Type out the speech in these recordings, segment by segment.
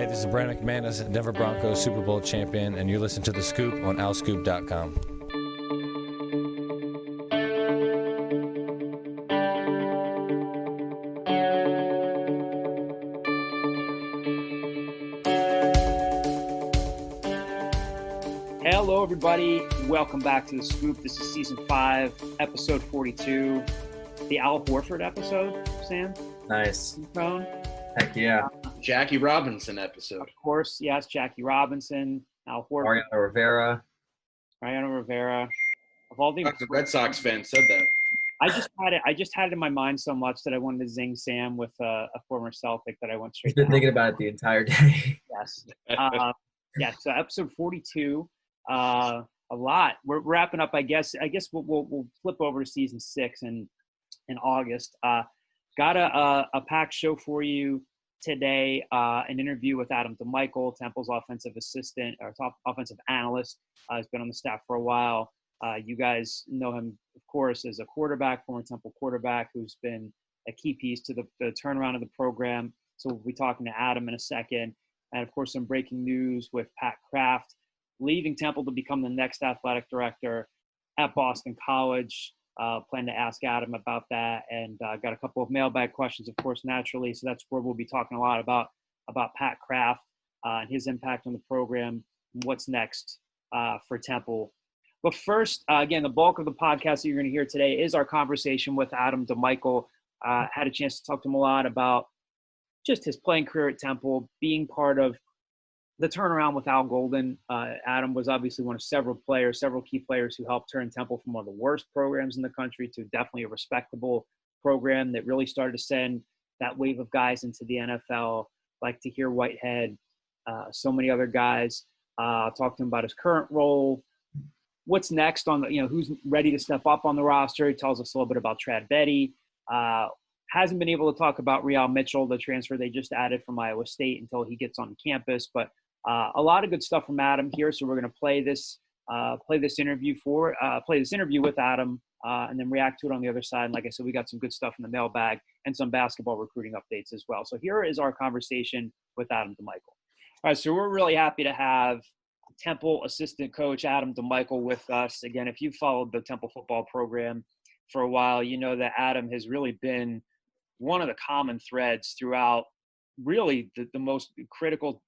Hey, this is Brandon McManus, Denver Broncos Super Bowl champion, and you listen to The Scoop on alscoop.com. Hello, everybody. Welcome back to The Scoop. This is Season 5, Episode 42, the Al Horford episode, Sam. Nice. Phone. Heck yeah. Jackie Robinson episode. Of course, yes, Jackie Robinson, Al Horford. Mariano Rivera. Of all the The Red Sox fan said that. I just had it in my mind so much that I wanted to zing Sam with a former Celtic that I went straight He's been to thinking about it the entire day. Yes. Yeah, so episode 42, a lot. We're wrapping up, I guess we'll flip over to season 6 in August. Got a packed show for you today, an interview with Adam DiMichele, Temple's offensive assistant or top offensive analyst. He's been on the staff for a while. You guys know him, of course, as a quarterback, former Temple quarterback, who's been a key piece to the turnaround of the program. So we'll be talking to Adam in a second. And, of course, some breaking news with Pat Kraft leaving Temple to become the next athletic director at Boston College. Plan to ask Adam about that, and got a couple of mailbag questions, of course, naturally. So that's where we'll be talking a lot about Pat Kraft and his impact on the program, and what's next for Temple. But first, again, the bulk of the podcast that you're going to hear today is our conversation with Adam DiMichele. Had a chance to talk to him a lot about just his playing career at Temple, being part of the turnaround with Al Golden. Adam was obviously one of several key players who helped turn Temple from one of the worst programs in the country to definitely a respectable program that really started to send that wave of guys into the NFL, like Tahir Whitehead, so many other guys. Talked to him about his current role, what's next on the, who's ready to step up on the roster. He tells us a little bit about Trad Betty. Hasn't been able to talk about Real Mitchell, the transfer they just added from Iowa State, until he gets on campus. But a lot of good stuff from Adam here. So we're going to play this interview with Adam, and then react to it on the other side. And like I said, we got some good stuff in the mailbag and some basketball recruiting updates as well. So here is our conversation with Adam DiMichele. All right, so we're really happy to have Temple assistant coach Adam DiMichele with us. Again, if you've followed the Temple football program for a while, you know that Adam has really been one of the common threads throughout really the most critical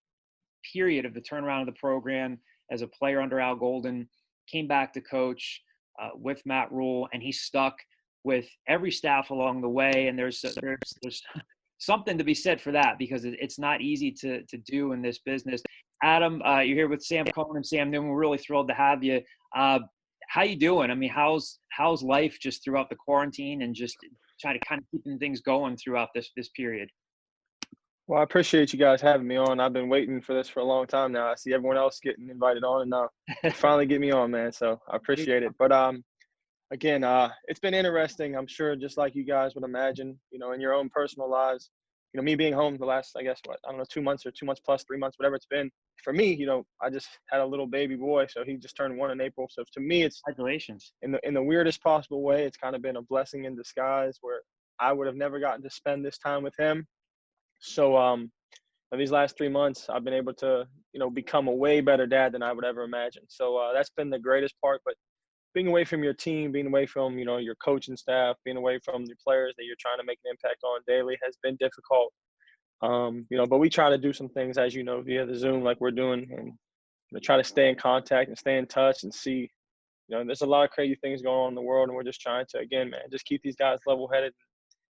period of the turnaround of the program as a player under Al Golden. Came back to coach with Matt Rule, and he stuck with every staff along the way. And there's something to be said for that, because it's not easy to do in this business. Adam, you're here with Sam Cohen and Sam Newman. We're really thrilled to have you. How you doing? I mean, how's life just throughout the quarantine and just trying to kind of keeping things going throughout this period? Well, I appreciate you guys having me on. I've been waiting for this for a long time now. I see everyone else getting invited on, and now finally get me on, man. So I appreciate it. But again, it's been interesting. I'm sure, just like you guys would imagine, in your own personal lives. Me being home the last, 2 months or 2 months plus 3 months, whatever it's been. For me, I just had a little baby boy, so he just turned 1 in April. So to me, it's Congratulations. In the weirdest possible way. It's kind of been a blessing in disguise, where I would have never gotten to spend this time with him. So these last 3 months, I've been able to, become a way better dad than I would ever imagine. So that's been the greatest part. But being away from your team, being away from, your coaching staff, being away from the players that you're trying to make an impact on daily has been difficult. But we try to do some things, as via the Zoom like we're doing, and try to stay in contact and stay in touch and see, there's a lot of crazy things going on in the world, and we're just trying to, again, man, just keep these guys level-headed,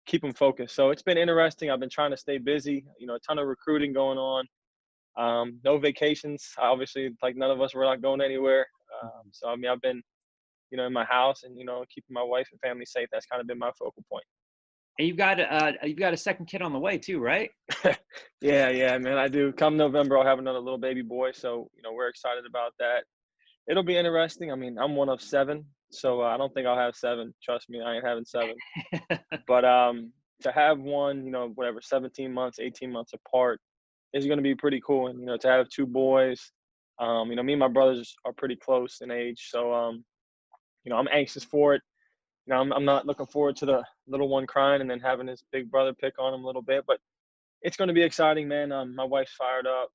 keep them focused. So it's been interesting. I've been trying to stay busy, a ton of recruiting going on. No vacations. Obviously, none of us were not going anywhere. So, I've been, in my house and, keeping my wife and family safe. That's kind of been my focal point. And you've got a second kid on the way too, right? Yeah, man, I do. Come November, I'll have another little baby boy. So, we're excited about that. It'll be interesting. I'm one of 7, so I don't think I'll have 7. Trust me, I ain't having 7. But to have one, 17 months, 18 months apart is going to be pretty cool. And, to have 2 boys, me and my brothers are pretty close in age. So, I'm anxious for it. I'm not looking forward to the little one crying and then having his big brother pick on him a little bit. But it's going to be exciting, man. My wife's fired up.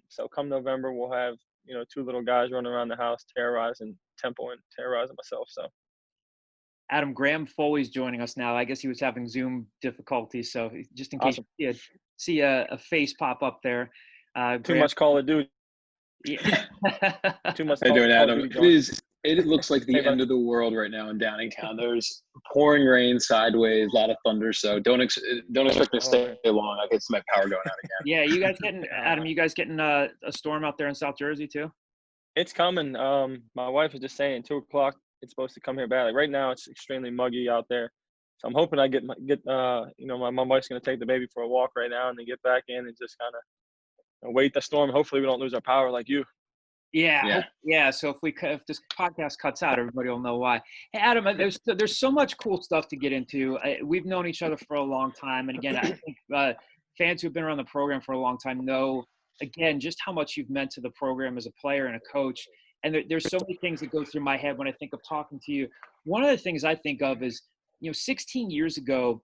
So come November, we'll have, 2 little guys running around the house terrorizing Temple and terrorizing myself. So Adam, Graham Foley's joining us now. I guess he was having Zoom difficulties, so just in case awesome. you see a face pop up there. Too much Call of Duty. Yeah. Too much. How you doing, Adam? It looks like the Hey, end of the world right now in Downingtown. There's pouring rain sideways, a lot of thunder, so don't expect me to stay long. I get my power going out again. Yeah, you guys getting Adam? You guys getting a storm out there in South Jersey too? It's coming. My wife is just saying 2:00. It's supposed to come here badly. Right now, it's extremely muggy out there, so I'm hoping I get my wife's gonna take the baby for a walk right now and then get back in and just kind of wait the storm. Hopefully, we don't lose our power like you. Yeah. So if this podcast cuts out, everybody will know why. Hey, Adam, there's so much cool stuff to get into. We've known each other for a long time, and again, I think fans who've been around the program for a long time know, again, just how much you've meant to the program as a player and a coach. And there's so many things that go through my head when I think of talking to you. One of the things I think of is, 16 years ago,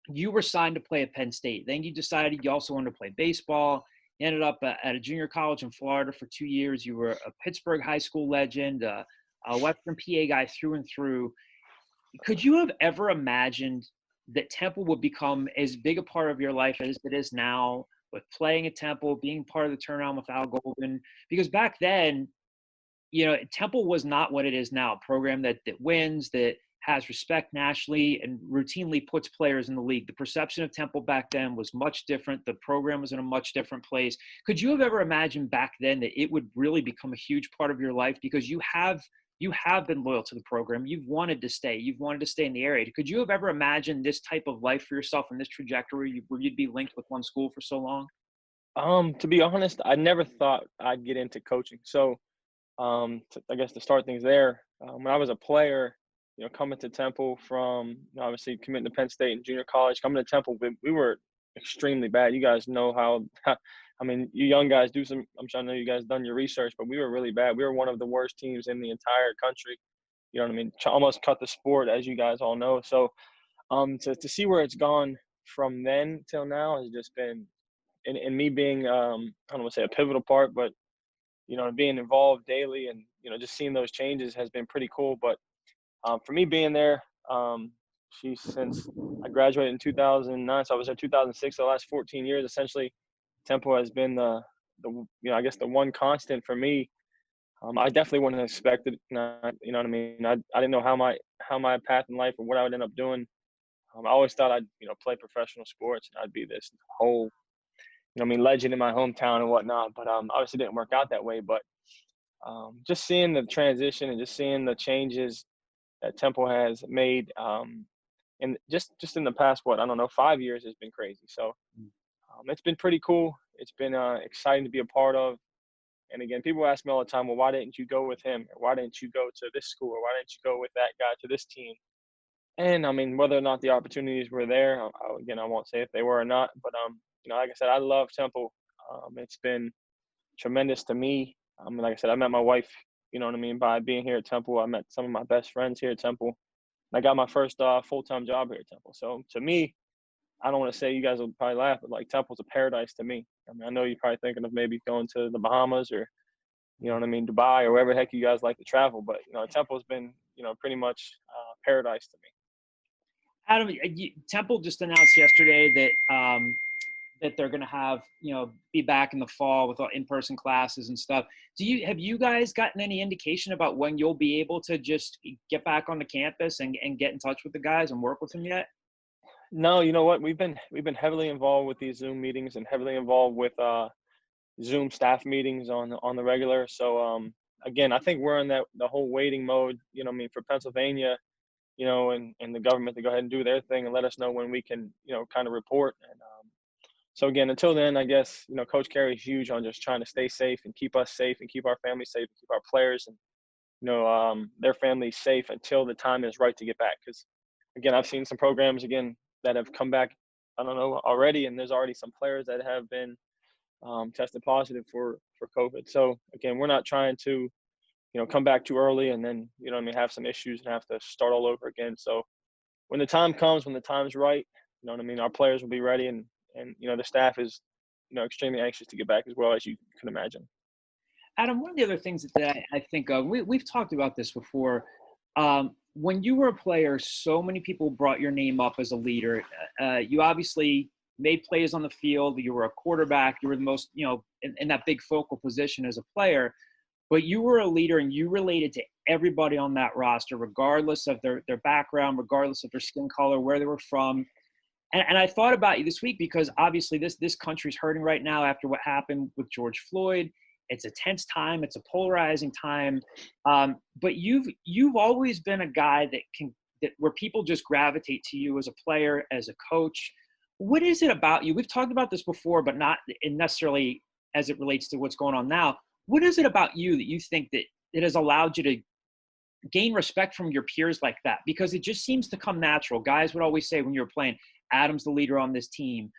you were signed to play at Penn State. Then you decided you also wanted to play baseball. You ended up at a junior college in Florida for 2 years. You were a Pittsburgh high school legend, a Western PA guy through and through. Could you have ever imagined that Temple would become as big a part of your life as it is now, with playing at Temple, being part of the turnaround with Al Golden? Because back then, Temple was not what it is now, a program that wins, that has respect nationally and routinely puts players in the league. The perception of Temple back then was much different. The program was in a much different place. Could you have ever imagined back then that it would really become a huge part of your life? Because you have been loyal to the program. You've wanted to stay. You've wanted to stay in the area. Could you have ever imagined this type of life for yourself and this trajectory where you'd be linked with one school for so long? To be honest, I never thought I'd get into coaching. So, I guess to start things there, when I was a player, coming to Temple from obviously committing to Penn State in junior college, coming to Temple, we were extremely bad. You guys know how I mean, you young guys do some. I'm sure I know you guys done your research, but we were really bad. We were one of the worst teams in the entire country. You know what I mean? Almost cut the sport, as you guys all know. So, to see where it's gone from then till now has just been, and me being I don't want to say a pivotal part, but being involved daily and just seeing those changes has been pretty cool. But for me being there, since I graduated in 2009, so I was there 2006. So the last 14 years, essentially, Temple has been the I guess the one constant for me. I definitely wouldn't have expected, you know what I mean. I didn't know how my path in life or what I would end up doing. I always thought I'd play professional sports and I'd be this whole legend in my hometown and whatnot. But obviously didn't work out that way. But just seeing the transition and just seeing the changes that Temple has made, and just in the past 5 years has been crazy. So it's been pretty cool. It's been exciting to be a part of. And again, people ask me all the time, well, why didn't you go with him? Or why didn't you go to this school? Or why didn't you go with that guy to this team? And I mean, whether or not the opportunities were there, I won't say if they were or not. But like I said, I love Temple. It's been tremendous to me. Like I said, I met my wife, by being here at Temple. I met some of my best friends here at Temple. I got my first full-time job here at Temple. So to me, I don't want to say, you guys will probably laugh, but like Temple's a paradise to me. I mean, I know you're probably thinking of maybe going to the Bahamas or, Dubai or wherever the heck you guys like to travel. But, Temple's been, pretty much paradise to me. Adam, Temple just announced yesterday that they're going to have, be back in the fall with all in-person classes and stuff. Have you guys gotten any indication about when you'll be able to just get back on the campus and get in touch with the guys and work with them yet? No, you know what? We've been heavily involved with these Zoom meetings and heavily involved with Zoom staff meetings on the regular. So again, I think we're in the whole waiting mode. For Pennsylvania, and the government to go ahead and do their thing and let us know when we can, kind of report. And so again, until then, I guess Coach Carey is huge on just trying to stay safe and keep us safe and keep our families safe and keep our players and their families safe until the time is right to get back. Because again, I've seen some programs that have come back, already, and there's already some players that have been tested positive for COVID. So again, we're not trying to, come back too early and then, have some issues and have to start all over again. So when the time comes, when the time's right, our players will be ready and and the staff is extremely anxious to get back as well, as you can imagine. Adam, one of the other things that I think of, we've talked about this before. When you were a player, so many people brought your name up as a leader. You obviously made plays on the field. You were a quarterback. You were the most, in that big focal position as a player. But you were a leader, and you related to everybody on that roster, regardless of their background, regardless of their skin color, where they were from. And I thought about you this week because obviously this country's hurting right now after what happened with George Floyd. It's a tense time. It's a polarizing time. But you've always been a guy where people just gravitate to you as a player, as a coach. What is it about you? We've talked about this before, but not necessarily as it relates to what's going on now. What is it about you that you think that it has allowed you to gain respect from your peers like that? Because it just seems to come natural. Guys would always say when you were playing, Adam's the leader on this team.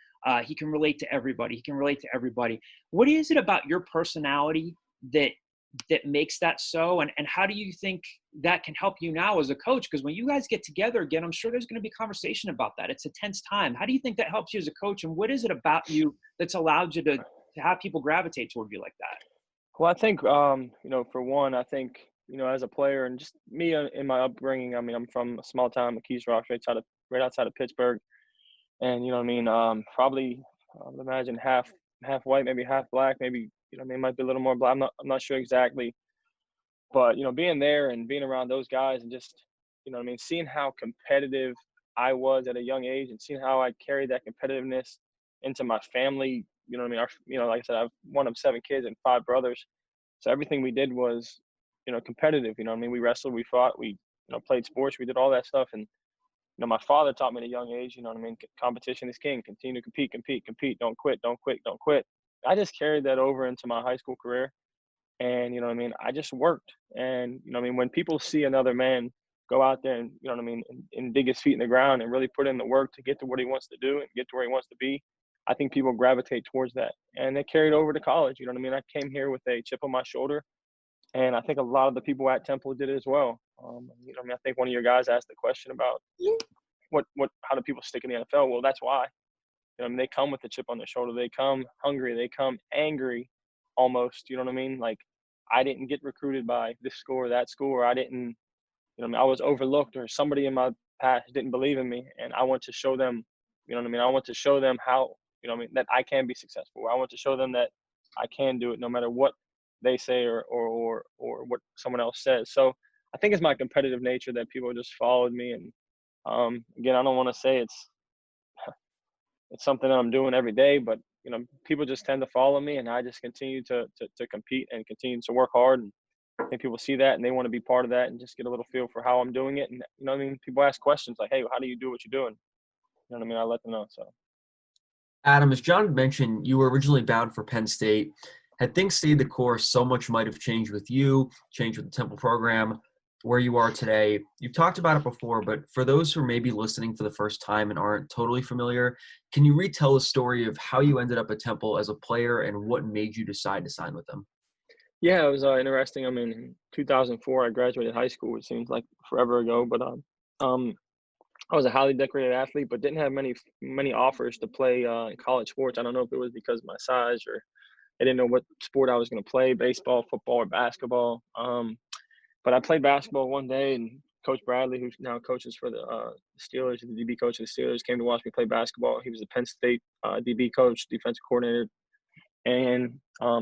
He can relate to everybody. What is it about your personality that makes that so? And how do you think that can help you now as a coach? Because when you guys get together again, I'm sure there's going to be conversation about that. It's a tense time. How do you think that helps you as a coach? And what is it about you that's allowed you to have people gravitate toward you like that? Well, I think, for one, I think, as a player and just me in my upbringing, I mean, I'm from a small town, McKees Rock, right outside of Pittsburgh. And, probably, I would imagine half white, maybe half black, maybe, might be a little more black. I'm not sure exactly. But, being there and being around those guys and just, seeing how competitive I was at a young age and seeing how I carried that competitiveness into my family. Like I said, I'm one of 7 kids and 5 brothers. So everything we did was, competitive. We wrestled, we fought, we, played sports, we did all that stuff. And, my father taught me at a young age, competition is king. Continue to compete. Don't quit. I just carried that over into my high school career. And, I just worked. And, when people see another man go out there and, and dig his feet in the ground and really put in the work to get to what he wants to do and get to where he wants to be, I think people gravitate towards that. And it carried over to college. I came here with a chip on my shoulder. And I think a lot of the people at Temple did it as well. I think one of your guys asked the question about how do people stick in the NFL? Well, that's why. They come with a chip on their shoulder. They come hungry. They come angry almost. Like, I didn't get recruited by this school or that school, or I didn't, I was overlooked, or somebody in my past didn't believe in me. And I want to show them, I want to show them how, that I can be successful. I want to show them that I can do it no matter what they say or what someone else says. So I think it's my competitive nature that people just followed me. And again, I don't want to say it's something that I'm doing every day, but people just tend to follow me, and I just continue to compete and continue to work hard. And I think people see that and they want to be part of that and just get a little feel for how I'm doing it. And people ask questions like, hey, how do you do what you're doing? I let them know. So Adam, as John mentioned, you were originally bound for Penn State. Had things stayed the course, so much might have changed with you, changed with the Temple program, where you are today. You've talked about it before, but for those who are maybe listening for the first time and aren't totally familiar, can you retell the story of how you ended up at Temple as a player and what made you decide to sign with them? Yeah, it was interesting. In 2004, I graduated high school, which seems like forever ago, but I was a highly decorated athlete, but didn't have many offers to play in college sports. I don't know if it was because of my size or I didn't know what sport I was going to play, baseball, football, or basketball. But I played basketball one day, and Coach Bradley, who now coaches for the Steelers, the DB coach of the Steelers, came to watch me play basketball. He was the Penn State DB coach, defensive coordinator. And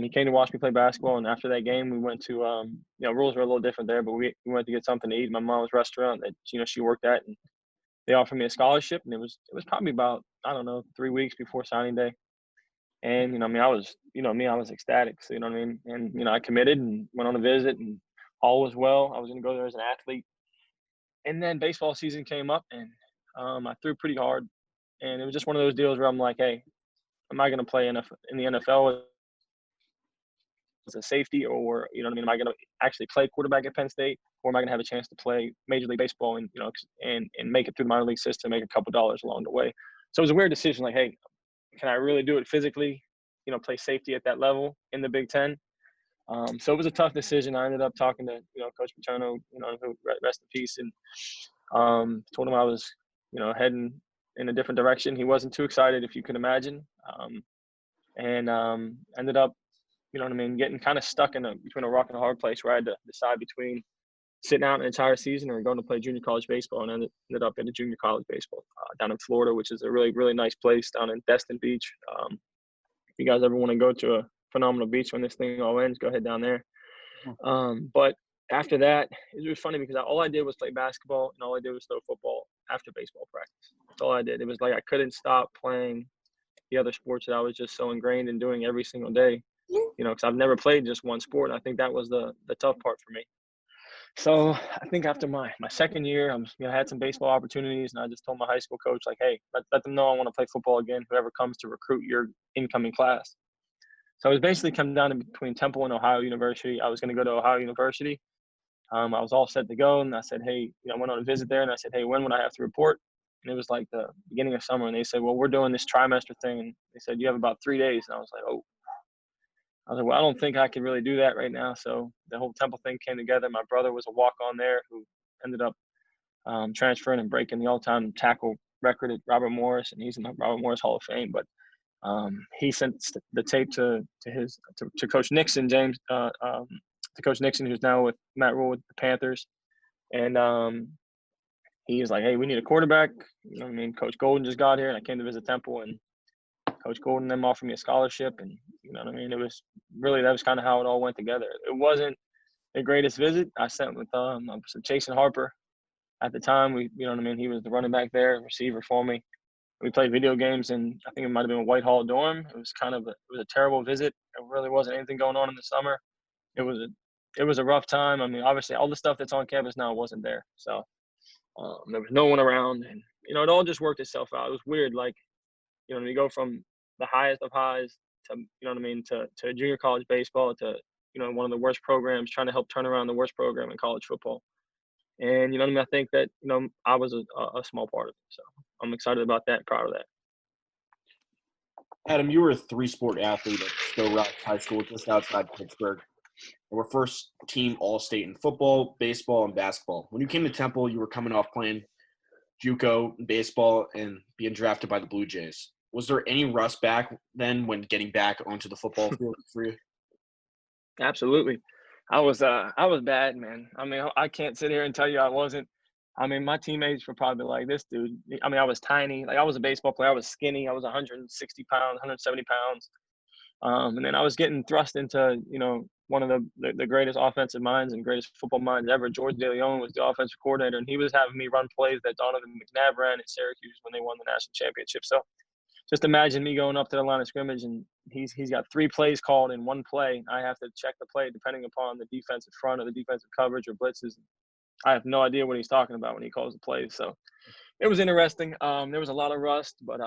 he came to watch me play basketball. And after that game, we went to, rules were a little different there, but we went to get something to eat at my mom's restaurant that, she worked at. And they offered me a scholarship. And it was probably about, 3 weeks before signing day. And, I was, I was ecstatic. So, And, I committed and went on a visit, and all was well. I was going to go there as an athlete. And then baseball season came up, and I threw pretty hard. And it was just one of those deals where I'm like, hey, am I going to play in the NFL as a safety, or, am I going to actually play quarterback at Penn State, or am I going to have a chance to play Major League Baseball and, and make it through the minor league system, make a couple dollars along the way. So it was a weird decision, like, hey, can I really do it physically, play safety at that level in the Big Ten? So it was a tough decision. I ended up talking to, Coach Paterno, who rest in peace, and told him I was, heading in a different direction. He wasn't too excited, if you can imagine, and ended up, getting kind of stuck between a rock and a hard place where I had to decide between sitting out an entire season or going to play junior college baseball, and ended up in a junior college baseball down in Florida, which is a really, really nice place down in Destin Beach. If you guys ever want to go to a phenomenal beach when this thing all ends, go ahead down there. But after that, it was funny because all I did was play basketball and all I did was throw football after baseball practice. That's all I did. It was like I couldn't stop playing the other sports that I was just so ingrained in doing every single day, because I've never played just one sport. And I think that was the tough part for me. So I think after my second year, I had some baseball opportunities, and I just told my high school coach, like, hey, let them know I want to play football again, whoever comes to recruit your incoming class. So it was basically come down to between Temple and Ohio University. I was going to go to Ohio University. I was all set to go, and I said, hey, I went on a visit there, and I said, hey, when would I have to report? And it was like the beginning of summer, and they said, well, we're doing this trimester thing, and they said, you have about 3 days. And I was like, oh. I was like, well, I don't think I can really do that right now. So the whole Temple thing came together. My brother was a walk-on there who ended up transferring and breaking the all-time tackle record at Robert Morris, and he's in the Robert Morris Hall of Fame. But he sent the tape to Coach Nixon, to Coach Nixon, who's now with Matt Rule with the Panthers. And he was like, hey, we need a quarterback. Coach Golden just got here, and I came to visit Temple, and Coach Golden then offered me a scholarship, and it was really, that was kind of how it all went together. It wasn't the greatest visit. I sat with Jason Harper at the time. He was the running back there, receiver for me. We played video games, and I think it might have been a Whitehall dorm. It was a terrible visit. There really wasn't anything going on in the summer. It was a rough time. Obviously, all the stuff that's on campus now wasn't there, so there was no one around, and it all just worked itself out. It was weird, like we go from the highest of highs to to junior college baseball to one of the worst programs, trying to help turn around the worst program in college football. And I think that I was a small part of it, so I'm excited about that, proud of that. Adam, you were a three-sport athlete at Stowe Rock High School just outside Pittsburgh. You were first team All-State in football, baseball, and basketball. When you came to Temple, you were coming off playing JUCO baseball and being drafted by the Blue Jays. Was there any rust back then when getting back onto the football field for you? Absolutely. I was bad, man. I can't sit here and tell you I wasn't. My teammates were probably like, this dude. I was tiny. Like, I was a baseball player. I was skinny. I was 160 pounds, 170 pounds. And then I was getting thrust into, one of the greatest offensive minds and greatest football minds ever. George DeLeon was the offensive coordinator, and he was having me run plays that Donovan McNabb ran at Syracuse when they won the national championship. So just imagine me going up to the line of scrimmage, and he's got 3 plays called in one play. I have to check the play depending upon the defensive front or the defensive coverage or blitzes. I have no idea what he's talking about when he calls the plays. So it was interesting. There was a lot of rust, but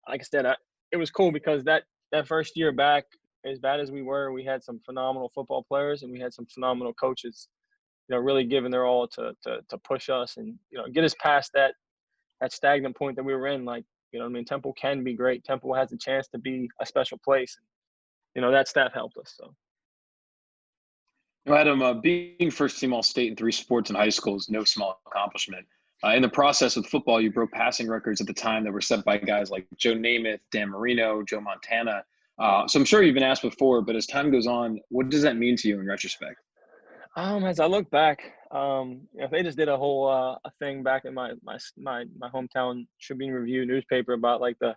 like I said, it was cool because that first year back, as bad as we were, we had some phenomenal football players and we had some phenomenal coaches, really giving their all to push us and, get us past that stagnant point that we were in. Like, Temple can be great. Temple has a chance to be a special place. That staff helped us. So. Adam, being first team All-State in 3 sports in high school is no small accomplishment. In the process with football, you broke passing records at the time that were set by guys like Joe Namath, Dan Marino, Joe Montana. So I'm sure you've been asked before, but as time goes on, what does that mean to you in retrospect? As I look back, they just did a whole a thing back in my hometown Tribune Review newspaper about like the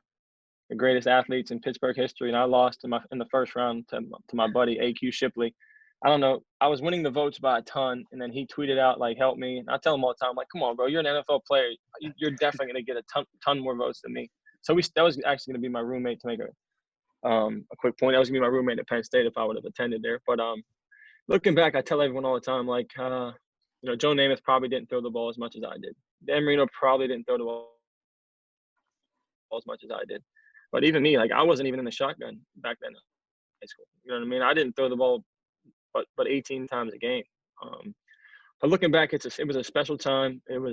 greatest athletes in Pittsburgh history, and I lost in the first round to my buddy A.Q. Shipley. I don't know. I was winning the votes by a ton, and then he tweeted out, like, help me. And I tell him all the time, like, come on, bro, you're an NFL player. You're definitely going to get a ton more votes than me. So that was actually going to be my roommate, to make a quick point. That was going to be my roommate at Penn State if I would have attended there. But looking back, I tell everyone all the time, like, Joe Namath probably didn't throw the ball as much as I did. Dan Marino probably didn't throw the ball as much as I did. But even me, like, I wasn't even in the shotgun back then in high school. You know what I mean? I didn't throw the ball but 18 times a game. But looking back, it was a special time. It was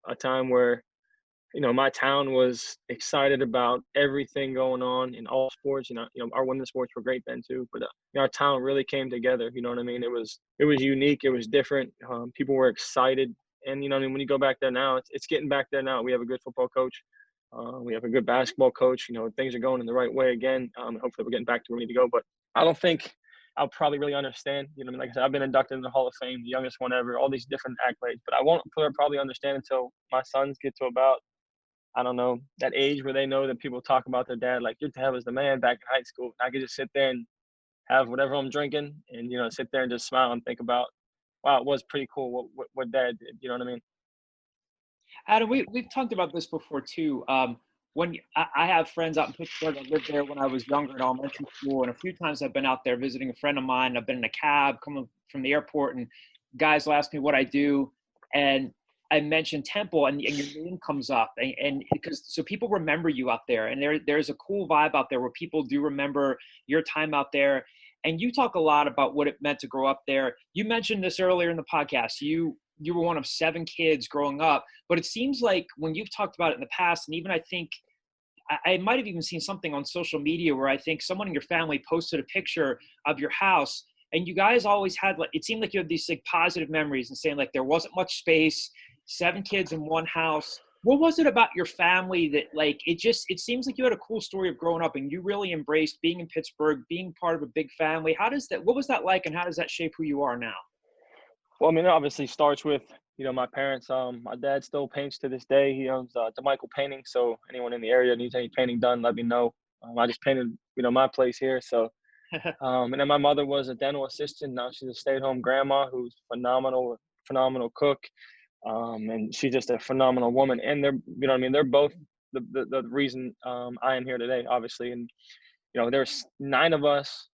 a time where, my town was excited about everything going on in all sports. Our women's sports were great then too, but our town really came together. You know what I mean? It was unique. It was different. People were excited And, you know, I mean, when you go back there now, it's getting back there now. We have a good football coach. We have a good basketball coach. You know, things are going in the right way again. Hopefully we're getting back to where we need to go. But I don't think I'll probably really understand. You know, I mean, like I said, I've been inducted into the Hall of Fame, the youngest one ever, all these different accolades. But I won't probably understand until my sons get to about, I don't know, that age where they know that people talk about their dad like, your dad was the man back in high school. I could just sit there and have whatever I'm drinking and, you know, sit there and just smile and think about, wow, it was pretty cool what dad did. You know what I mean? Adam, we've talked about this before too. I have friends out in Pittsburgh. I lived there when I was younger in elementary school, and a few times I've been out there visiting a friend of mine. I've been in a cab coming from the airport, and guys will ask me what I do, and I mentioned Temple, and your name comes up, and because so people remember you out there, and there's a cool vibe out there where people do remember your time out there. And you talk a lot about what it meant to grow up there. You mentioned this earlier in the podcast. You were one of 7 kids growing up, but it seems like when you've talked about it in the past, and even I think I might have even seen something on social media where I think someone in your family posted a picture of your house, and you guys always had, like, it seemed like you had these like positive memories and saying like there wasn't much space, 7 kids in one house. What was it about your family that, like, it seems like you had a cool story of growing up and you really embraced being in Pittsburgh, being part of a big family? What was that like, and how does that shape who you are now? Well, I mean, it obviously starts with, you know, my parents. My dad still paints to this day. He owns DiMichele Painting. So anyone in the area needs any painting done, let me know. I just painted, you know, my place here. So, and then my mother was a dental assistant. Now she's a stay-at-home grandma who's phenomenal cook. And she's just a phenomenal woman. And they're, you know what I mean? They're both the reason I am here today, obviously. And, you know, there's 9 of us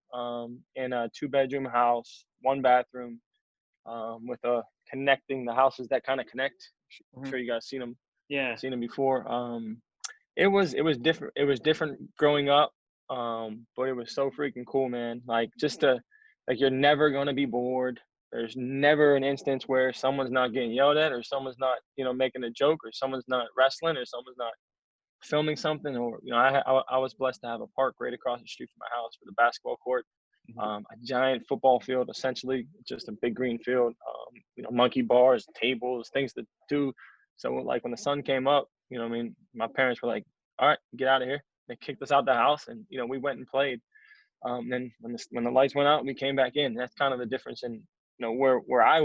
in a 2-bedroom house, 1 bathroom, with connecting the houses that kind of connect. I'm sure you guys seen them. Yeah. Seen them before. It was different. It was different growing up. But it was so freaking cool, man. Like, like, you're never gonna be bored. There's never an instance where someone's not getting yelled at, or someone's not, you know, making a joke, or someone's not wrestling, or someone's not filming something. Or, you know, I was blessed to have a park right across the street from my house for the basketball court. A giant football field, essentially just a big green field. You know, monkey bars, tables, things to do. So, like, when the sun came up, you know what I mean, my parents were like, all right, get out of here. They kicked us out the house, and, you know, we went and played. Then when the lights went out, we came back in. That's kind of the difference in, you know, where I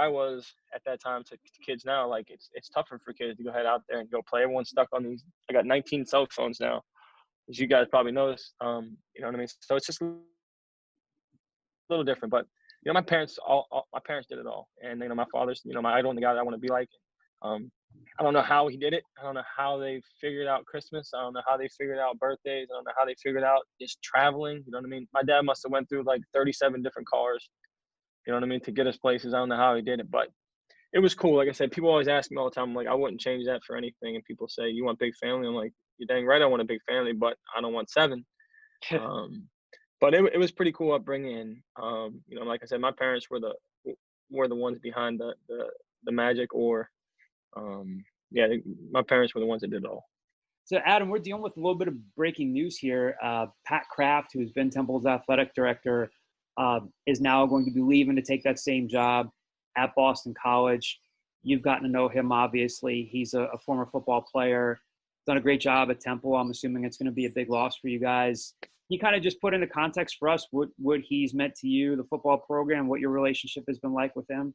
was at that time to kids now. Like, it's tougher for kids to go head out there and go play. Everyone's stuck on these. I got 19 cell phones now, as you guys probably noticed. You know what I mean? So it's just a little different. But, you know, my parents did it all. And, you know, my father's, you know, my idol and the guy that I want to be like. I don't know how he did it. I don't know how they figured out Christmas. I don't know how they figured out birthdays. I don't know how they figured out just traveling. You know what I mean? My dad must have went through like 37 different cars, you know what I mean, to get us places. I don't know how he did it, but it was cool. Like I said, people always ask me all the time, I'm like, I wouldn't change that for anything. And people say, you want big family? I'm like, you're dang right I want a big family, but I don't want 7. But it was pretty cool upbringing. You know, like I said, my parents were the ones behind the magic, or my parents were the ones that did it all. So, Adam, we're dealing with a little bit of breaking news here. Pat Kraft, who's been Temple's athletic director, is now going to be leaving to take that same job at Boston College. You've gotten to know him, obviously. He's a former football player, done a great job at Temple. I'm assuming it's going to be a big loss for you guys. Can you kind of just put into context for us what he's meant to you, the football program, what your relationship has been like with him?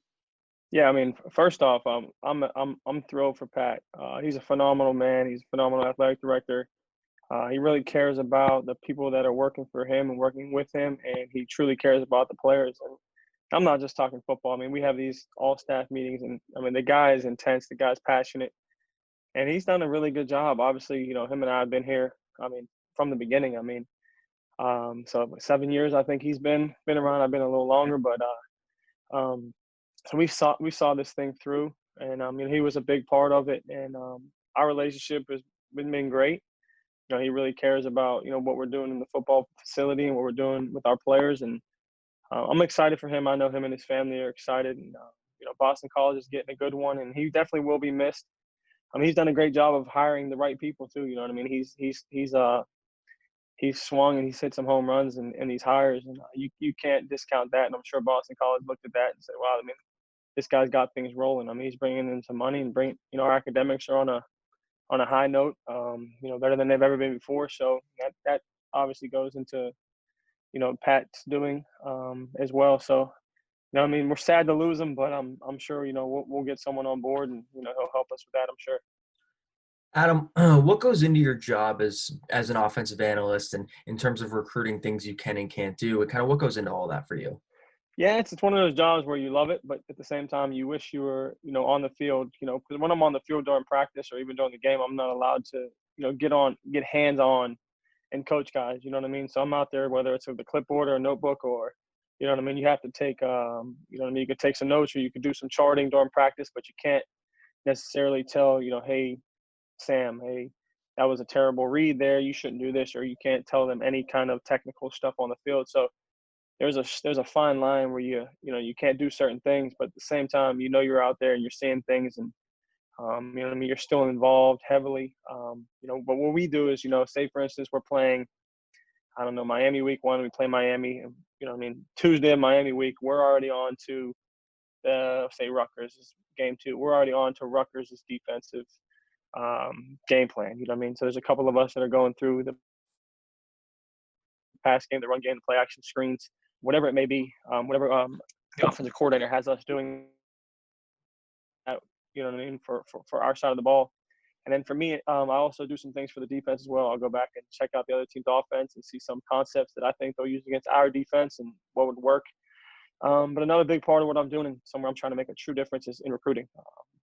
Yeah, I mean, first off, I'm thrilled for Pat. He's a phenomenal man. He's a phenomenal athletic director. He really cares about the people that are working for him and working with him, and he truly cares about the players. And I'm not just talking football. I mean, we have these all-staff meetings, and, I mean, the guy is intense. The guy's passionate, and he's done a really good job. Obviously, you know, him and I have been here, I mean, from the beginning. I mean, so 7 years, I think he's been around. I've been a little longer, but so we saw this thing through, and I mean, he was a big part of it, and our relationship has been great. You know, he really cares about, you know, what we're doing in the football facility and what we're doing with our players, and I'm excited for him. I know him and his family are excited, and you know, Boston College is getting a good one, and he definitely will be missed. I mean, he's done a great job of hiring the right people too. You know what I mean? He's swung and he's hit some home runs in these hires, and you can't discount that. And I'm sure Boston College looked at that and said, wow, I mean, this guy's got things rolling. I mean, he's bringing in some money and our academics are on a high note, better than they've ever been before. So that obviously goes into, Pat's doing as well. So, I mean, we're sad to lose him, but I'm sure, we'll get someone on board and, he'll help us with that, I'm sure. Adam, what goes into your job as an offensive analyst and in terms of recruiting things you can and can't do? And kind of what goes into all that for you? Yeah, it's one of those jobs where you love it, but at the same time, you wish you were, on the field, because when I'm on the field during practice or even during the game, I'm not allowed to, get hands-on and coach guys, you know what I mean? So I'm out there, whether it's with a clipboard or a notebook or, you know what I mean? You have to take, you could take some notes or you could do some charting during practice, but you can't necessarily tell, hey, Sam, hey, that was a terrible read there. You shouldn't do this, or you can't tell them any kind of technical stuff on the field. So there's a fine line where you can't do certain things, but at the same time, you're out there and you're seeing things and, you're still involved heavily. But what we do is, say for instance, we're playing, I don't know, Miami week 1, we play Miami, and, Tuesday of Miami week, we're already on to say Rutgers game 2. We're already on to Rutgers' defensive game plan. You know what I mean? So there's a couple of us that are going through the pass game, the run game, the play action screens, whatever it may be, whatever the offensive coordinator has us doing that, you know what I mean, for our side of the ball. And then for me, I also do some things for the defense as well. I'll go back and check out the other team's offense and see some concepts that I think they'll use against our defense and what would work. But another big part of what I'm doing and somewhere I'm trying to make a true difference is in recruiting.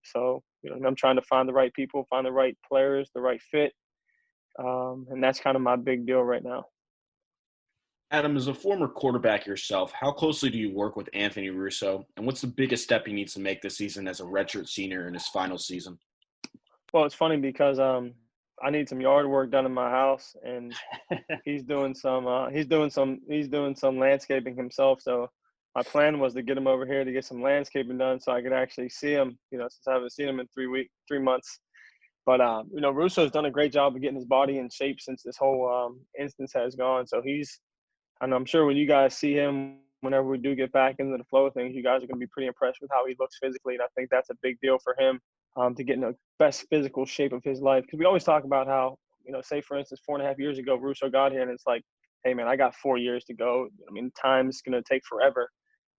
So, I'm trying to find the right people, find the right players, the right fit. And that's kind of my big deal right now. Adam, as a former quarterback yourself, how closely do you work with Anthony Russo, and what's the biggest step he needs to make this season as a redshirt senior in his final season? Well, it's funny because I need some yard work done in my house, and he's doing some landscaping himself. So my plan was to get him over here to get some landscaping done, so I could actually see him. Since I haven't seen him in 3 months. But Russo's done a great job of getting his body in shape since this whole instance has gone. So and I'm sure when you guys see him, whenever we do get back into the flow of things, you guys are going to be pretty impressed with how he looks physically. And I think that's a big deal for him to get in the best physical shape of his life. Because we always talk about how, say, for instance, 4.5 years ago, Russo got here and it's like, hey, man, I got 4 years to go. I mean, time's going to take forever.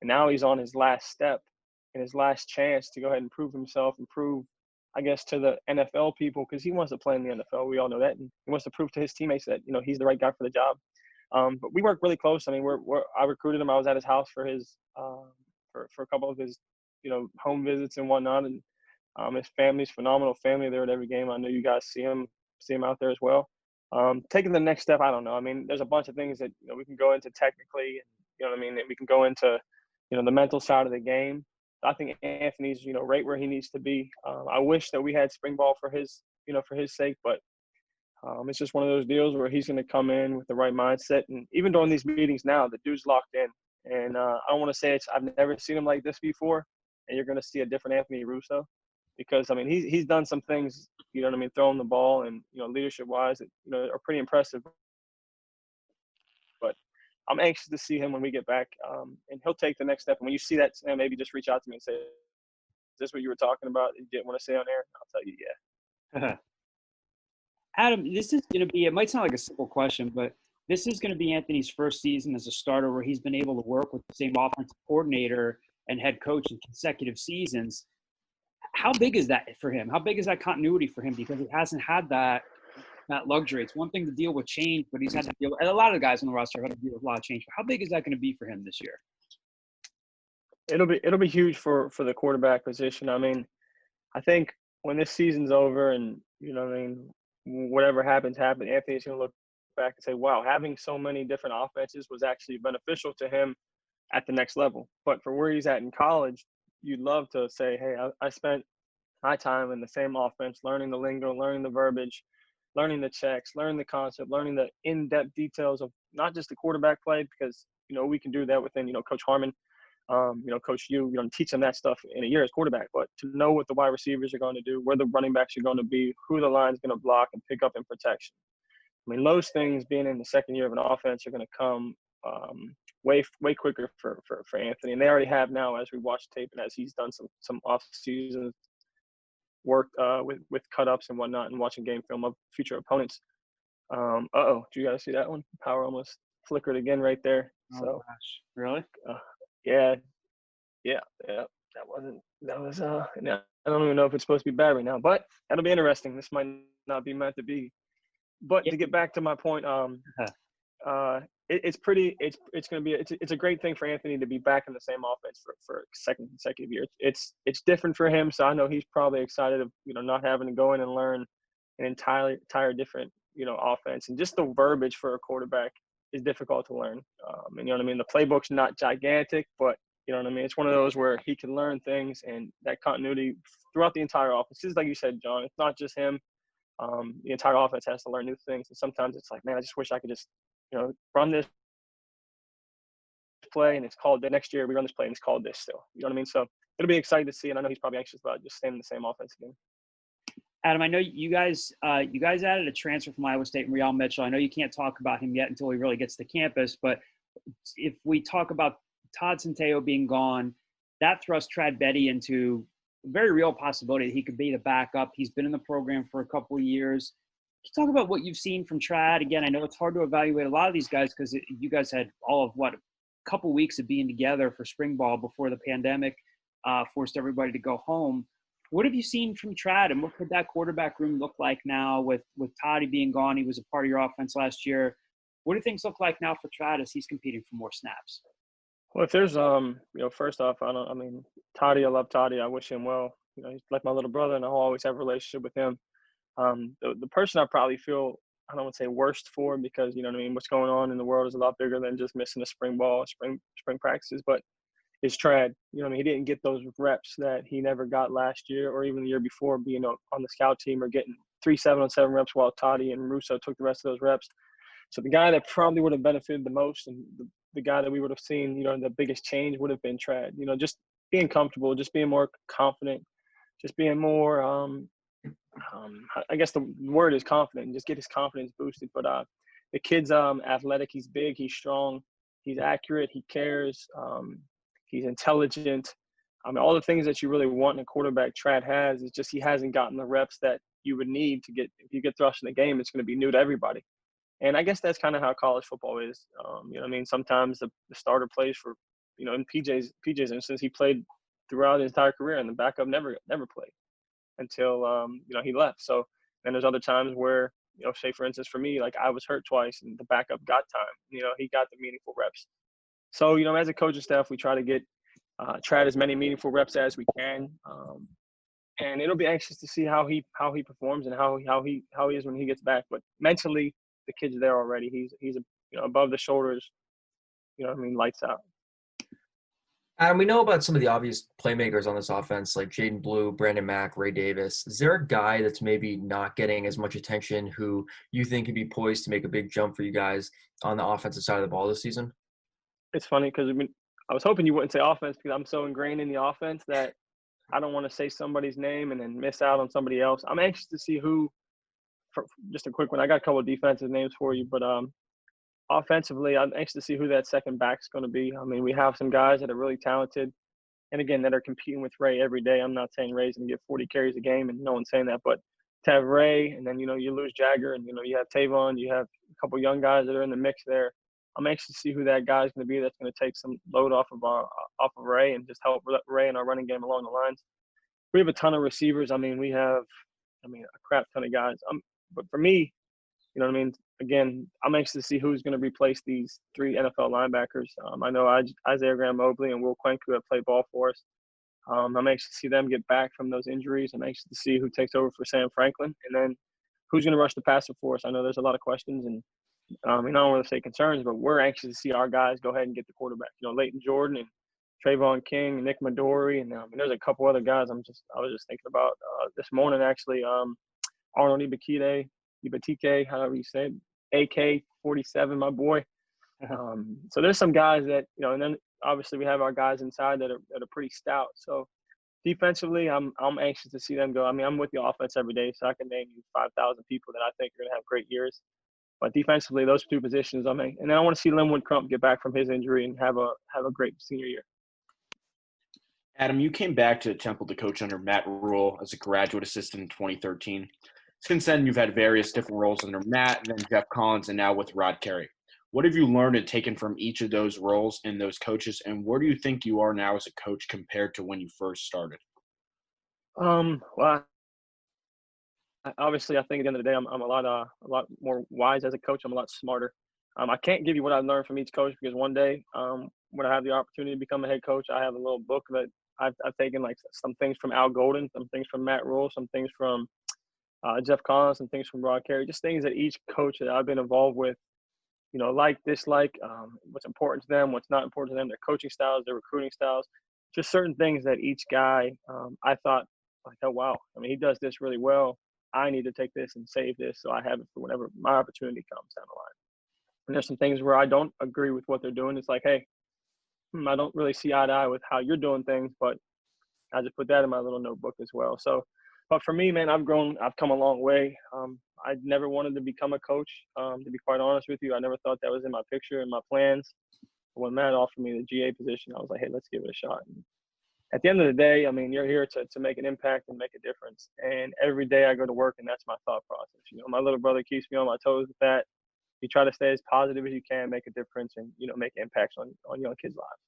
And now he's on his last step and his last chance to go ahead and prove himself and prove, I guess, to the NFL people, because he wants to play in the NFL. We all know that. And he wants to prove to his teammates that, he's the right guy for the job. But we work really close. I mean, I recruited him. I was at his house for his for a couple of his, home visits and whatnot. And his family's phenomenal family there at every game. I know you guys see him out there as well. Taking the next step, I don't know. I mean, there's a bunch of things that we can go into technically. You know what I mean? And we can go into the mental side of the game. I think Anthony's right where he needs to be. I wish that we had spring ball for his sake, but it's just one of those deals where he's going to come in with the right mindset. And even during these meetings now, the dude's locked in. And I don't want to say I've never seen him like this before, and you're going to see a different Anthony Russo, because I mean he's done some things, throwing the ball and leadership wise that are pretty impressive. But I'm anxious to see him when we get back, and he'll take the next step. And when you see that, maybe just reach out to me and say, "Is this what you were talking about? You didn't want to say on air?" I'll tell you, yeah. Adam, this is going to be, it might sound like a simple question, but this is going to be Anthony's first season as a starter where he's been able to work with the same offensive coordinator and head coach in consecutive seasons. How big is that for him? How big is that continuity for him? Because he hasn't had that luxury. It's one thing to deal with change, but he's had to deal with, and a lot of the guys on the roster have had to deal with a lot of change. But how big is that going to be for him this year? It'll be huge for the quarterback position. I mean, I think when this season's over and, whatever happens. Anthony's going to look back and say, wow, having so many different offenses was actually beneficial to him at the next level. But for where he's at in college, you'd love to say, hey, I spent my time in the same offense, learning the lingo, learning the verbiage, learning the checks, learning the concept, learning the in-depth details of not just the quarterback play, because, we can do that within, Coach Harmon, Coach U, teach them that stuff in a year as quarterback, but to know what the wide receivers are going to do, where the running backs are going to be, who the line's going to block and pick up in protection. I mean, those things being in the second year of an offense are going to come way quicker for Anthony. And they already have now, as we watch tape and as he's done some off-season work with cut-ups and whatnot and watching game film of future opponents. Do you guys see that one? Power almost flickered again right there. Oh, So gosh. Really? yeah. That was yeah, I don't even know if it's supposed to be bad right now, but that'll be interesting. This might not be meant to be. But to get back to my point, it's a great thing for Anthony to be back in the same offense for a second consecutive year. It's different for him, so I know he's probably excited of not having to go in and learn an entire different offense, and just the verbiage for a quarterback is difficult to learn. And you know what I mean. The playbook's not gigantic, but you know what I mean. It's one of those where he can learn things, and that continuity throughout the entire offense. Just like you said, John, it's not just him. The entire offense has to learn new things, and sometimes it's like, man, I just wish I could just run this play and it's called the next year we run this play and it's called this still. You know what I mean? So it'll be exciting to see, and I know he's probably anxious about just staying in the same offense again. Adam, I know you guys added a transfer from Iowa State, Real Mitchell. I know you can't talk about him yet until he really gets to campus, but if we talk about Todd Centeio being gone, that thrust Trad Betty into a very real possibility that he could be the backup. He's been in the program for a couple of years. Can you talk about what you've seen from Trad? Again, I know it's hard to evaluate a lot of these guys because you guys had all of a couple weeks of being together for spring ball before the pandemic forced everybody to go home. What have you seen from Trad, and what could that quarterback room look like now with Toddy being gone? He was a part of your offense last year. What do things look like now for Trad as he's competing for more snaps? Well, if there's first off, Toddy, I love Toddy. I wish him well. He's like my little brother, and I'll always have a relationship with him. The person I probably feel, I don't want to say worst for, because what's going on in the world is a lot bigger than just missing a spring ball, spring practices, but it's Trad. He didn't get those reps that he never got last year or even the year before, being on the scout team or getting 3 7-on-7 reps while Toddy and Russo took the rest of those reps. So the guy that probably would have benefited the most, and the guy that we would have seen, the biggest change would have been Trad. Just being comfortable, just being more confident, just being more I guess the word is confident, and just get his confidence boosted. But the kid's athletic. He's big. He's strong. He's accurate. He cares. He's intelligent. All the things that you really want in a quarterback, Trad has. It's just he hasn't gotten the reps that you would need to get. If you get thrust in the game, it's going to be new to everybody. And I guess that's kind of how college football is. Sometimes the starter plays for, in PJ's instance, he played throughout his entire career, and the backup never played until he left. So then there's other times where say for instance for me, like I was hurt twice and the backup got time. He got the meaningful reps. So as a coaching staff, we try to get Trad as many meaningful reps as we can, and it'll be anxious to see how he performs and how he is when he gets back. But mentally, the kid's there already. He's above the shoulders. Lights out. Adam, we know about some of the obvious playmakers on this offense, like Jaden Blue, Brandon Mack, Ray Davis. Is there a guy that's maybe not getting as much attention who you think could be poised to make a big jump for you guys on the offensive side of the ball this season? It's funny because I was hoping you wouldn't say offense, because I'm so ingrained in the offense that I don't want to say somebody's name and then miss out on somebody else. I'm anxious to see who. Just a quick one. I got a couple of defensive names for you, but offensively, I'm anxious to see who that second back's going to be. We have some guys that are really talented, and again, that are competing with Ray every day. I'm not saying Ray's going to get 40 carries a game, and no one's saying that, but to have Ray, and then you lose Jagger, and you have Tavon, you have a couple young guys that are in the mix there. I'm anxious to see who that guy's going to be that's going to take some load off of Ray and just help Ray in our running game along the lines. We have a ton of receivers. We have a crap ton of guys. But for me, again, I'm anxious to see who's going to replace these 3 NFL linebackers. I know Isaiah Graham Mobley and Will Quenku have played ball for us. I'm anxious to see them get back from those injuries. I'm anxious to see who takes over for Sam Franklin, and then who's going to rush the passer for us. I know there's a lot of questions, and I don't want to say concerns, but we're anxious to see our guys go ahead and get the quarterback. Leighton Jordan and Trayvon King, and Nick Midori, and there's a couple other guys I was just thinking about this morning actually. Arnold Ibatike, however you say it, AK-47, my boy. So there's some guys that, and then obviously we have our guys inside that are pretty stout. So defensively, I'm anxious to see them go. I'm with the offense every day, so I can name you 5,000 people that I think are going to have great years. But defensively, those two positions, and then I want to see Linwood Crump get back from his injury and have a great senior year. Adam, you came back to Temple to coach under Matt Rule as a graduate assistant in 2013. Since then, you've had various different roles under Matt, then Jeff Collins, and now with Rod Carey. What have you learned and taken from each of those roles and those coaches, and where do you think you are now as a coach compared to when you first started? Well, obviously, I think at the end of the day, I'm a lot more wise as a coach. I'm a lot smarter. I can't give you what I've learned from each coach because one day, when I have the opportunity to become a head coach, I have a little book that I've taken, like some things from Al Golden, some things from Matt Rule, some things from Jeff Collins, some things from Rod Carey, just things that each coach that I've been involved with, like, dislike, what's important to them, what's not important to them, their coaching styles, their recruiting styles, just certain things that each guy, I thought, like, oh, wow, I mean, he does this really well. I need to take this and save this so I have it for whenever my opportunity comes down the line. And there's some things where I don't agree with what they're doing. It's like, hey, I don't really see eye to eye with how you're doing things, but I just put that in my little notebook as well. So, but for me, man, I've come a long way. I never wanted to become a coach, to be quite honest with you. I never thought that was in my picture, in my plans. When Matt offered me the GA position, I was like, hey, let's give it a shot. And at the end of the day, I mean, you're here to make an impact and make a difference. And every day I go to work, and that's my thought process. My little brother keeps me on my toes with that. You try to stay as positive as you can, make a difference, and, make impacts on young kids' lives.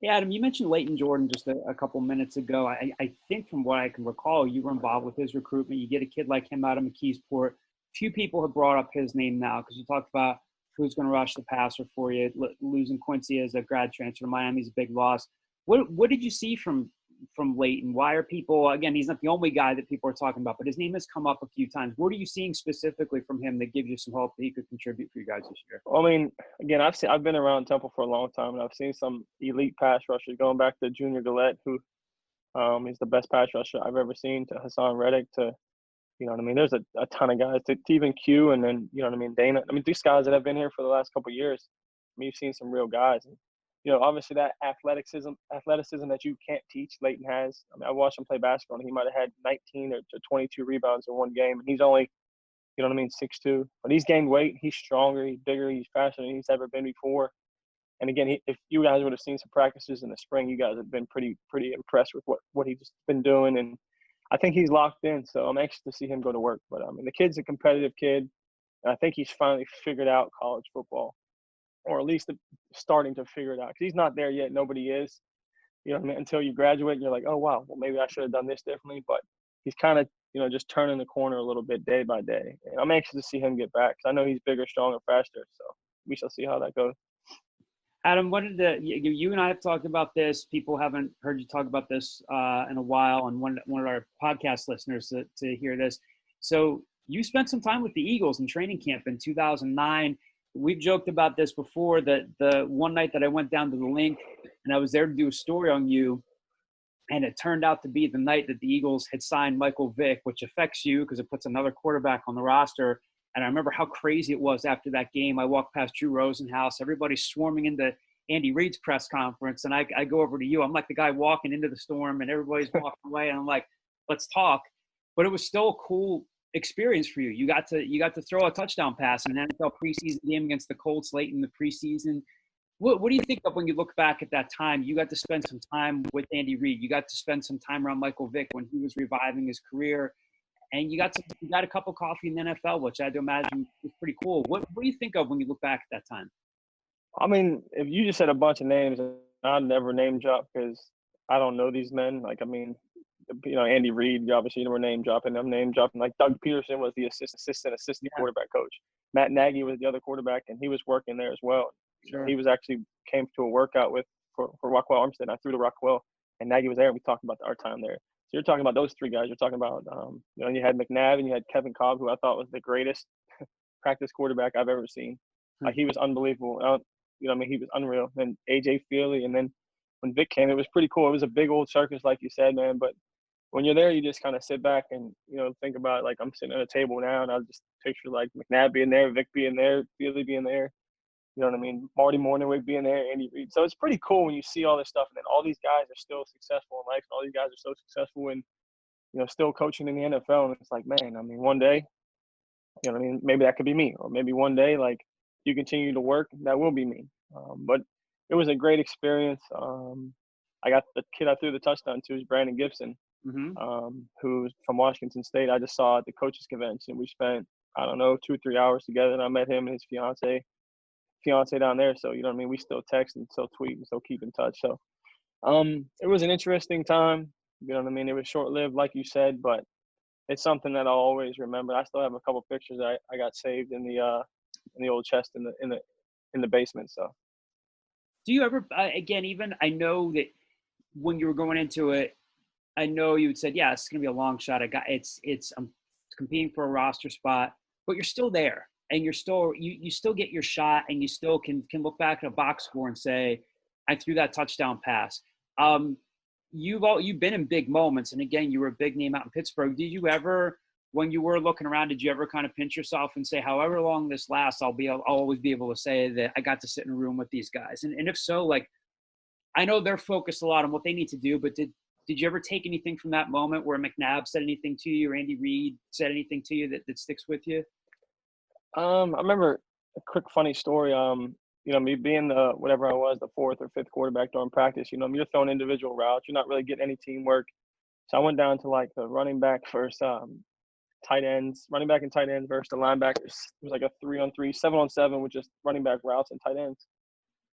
Yeah, Adam, you mentioned Leighton Jordan just a couple minutes ago. I think from what I can recall, you were involved with his recruitment. You get a kid like him out of McKeesport. Few people have brought up his name now because you talked about who's going to rush the passer for you. Losing Quincy as a grad transfer to Miami is a big loss. What did you see from Leighton? Why are people, again, he's not the only guy that people are talking about, but his name has come up a few times. What are you seeing specifically from him that gives you some hope that he could contribute for you guys this year? Well, I mean, again, I've been around Temple for a long time, and I've seen some elite pass rushers going back to Junior Gillette, who he's the best pass rusher I've ever seen, to Hassan Reddick, to, there's a ton of guys, to even Q, and then, Dana. I mean, these guys that have been here for the last couple of years, you've seen some real guys. And, obviously that athleticism that you can't teach, Leighton has. I mean, I watched him play basketball, and he might have had 19 or 22 rebounds in one game, and he's only, 6'2". But he's gained weight. He's stronger. He's bigger. He's faster than he's ever been before. And again, if you guys would have seen some practices in the spring, you guys have been pretty impressed with what he's been doing. And I think he's locked in. So I'm anxious to see him go to work. But I mean, the kid's a competitive kid, and I think he's finally figured out college football, or at least starting to figure it out. Because he's not there yet. Nobody is. Until you graduate, and you're like, oh, wow, well, maybe I should have done this differently. But he's kind of, just turning the corner a little bit day by day. And I'm anxious to see him get back because I know he's bigger, stronger, faster. So we shall see how that goes. Adam, you and I have talked about this. People haven't heard you talk about this in a while, and one of our podcast listeners to hear this. So you spent some time with the Eagles in training camp in 2009. We've joked about this before, that the one night that I went down to the link and I was there to do a story on you, and it turned out to be the night that the Eagles had signed Michael Vick, which affects you because it puts another quarterback on the roster. And I remember how crazy it was after that game. I walked past Drew Rosenhaus. Everybody's swarming into Andy Reid's press conference. And I go over to you. I'm like the guy walking into the storm, and everybody's walking away. And I'm like, let's talk. But it was still a cool experience for you. You got to throw a touchdown pass in an NFL preseason game against the Colts late in the preseason. What do you think of when you look back at that time? You got to spend some time with Andy Reid. You got to spend some time around Michael Vick when he was reviving his career. And you got a cup of coffee in the NFL, which I had to imagine was pretty cool. What do you think of when you look back at that time? I mean, if you just said a bunch of names, I'd never name drop because I don't know these men. Like, I mean, Andy Reid, obviously you were name dropping. I'm name dropping. Like, Doug Peterson was the assistant quarterback coach. Matt Nagy was the other quarterback, and he was working there as well. Sure. He was actually came to a workout for Rockwell Armstead. I threw to Rockwell, and Nagy was there, and we talked about our time there. So you're talking about those three guys. You're talking about, you had McNabb and you had Kevin Cobb, who I thought was the greatest practice quarterback I've ever seen. He was unbelievable. He was unreal. And A.J. Feely, and then when Vic came, it was pretty cool. It was a big old circus, like you said, man. But when you're there, you just kind of sit back and, think about, like, I'm sitting at a table now, and I just picture, like, McNabb being there, Vic being there, Feely being there. You know what I mean? Marty Morningwig being there, Andy Reid. So it's pretty cool when you see all this stuff, and then all these guys are still successful in life. And all these guys are so successful in, still coaching in the NFL. And it's like, man, I mean, one day You know what I mean? Maybe that could be me, or maybe one day, like, you continue to work, that will be me. But it was a great experience. I got the kid I threw the touchdown to is Brandon Gibson, who's from Washington State. I just saw at the coaches convention. We spent, I don't know, 2-3 hours together, and I met him and his fiance down there. So, you know what I mean? We still text and still tweet and still keep in touch. So it was an interesting time. You know what I mean? It was short-lived, like you said, but it's something that I'll always remember. I still have a couple pictures I got saved in the old chest in the basement. So, do you ever again? Even I know that when you were going into it, I know you had said, "Yeah, it's going to be a long shot. I'm competing for a roster spot," but you're still there, and you're still you still get your shot, and you still can look back at a box score and say, "I threw that touchdown pass." You've been in big moments, and again, you were a big name out in Pittsburgh. Did you ever, when you were looking around, did you ever kind of pinch yourself and say, however long this lasts, I'll always be able to say that I got to sit in a room with these guys? And if so, like, I know they're focused a lot on what they need to do, but did you ever take anything from that moment where McNabb said anything to you, or Andy Reid said anything to you that sticks with you? I remember a quick funny story. You know, me being the whatever I was, the fourth or fifth quarterback during practice. You know, you're throwing individual routes. You're not really getting any teamwork. So I went down to like the running back versus tight ends, running back and tight ends versus the linebackers. It was like a 3-on-3, 7-on-7 with just running back routes and tight ends.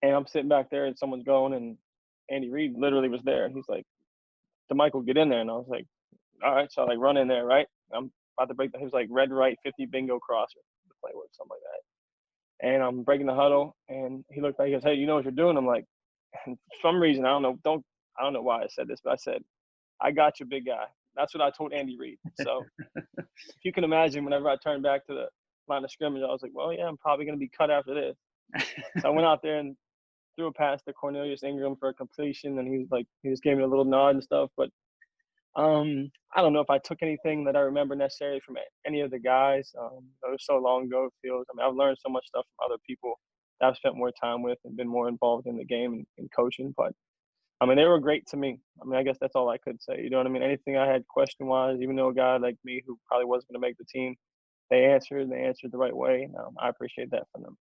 And I'm sitting back there and someone's going, and Andy Reid literally was there. And he's like, DiMichele, get in there. And I was like, all right. So I like run in there, right? I'm about to break he was like red, right, 50 bingo crosser to play with, something like that. And I'm breaking the huddle, and he looked like, he goes, hey, you know what you're doing? I'm like, and for some reason, I don't know why I said this, but I said, I got you, big guy. That's what I told Andy Reid. So if you can imagine, whenever I turned back to the line of scrimmage, I was like, well, yeah, I'm probably going to be cut after this. So I went out there and threw a pass to Cornelius Ingram for a completion, and he just gave me a little nod and stuff. But I don't know if I took anything that I remember necessarily from any of the guys. It was so long ago, it feels. I mean, I've learned so much stuff from other people that I've spent more time with and been more involved in the game and coaching. But, I mean, they were great to me. I mean, I guess that's all I could say. You know what I mean? Anything I had question-wise, even though a guy like me who probably wasn't going to make the team, they answered the right way. And I appreciate that from them.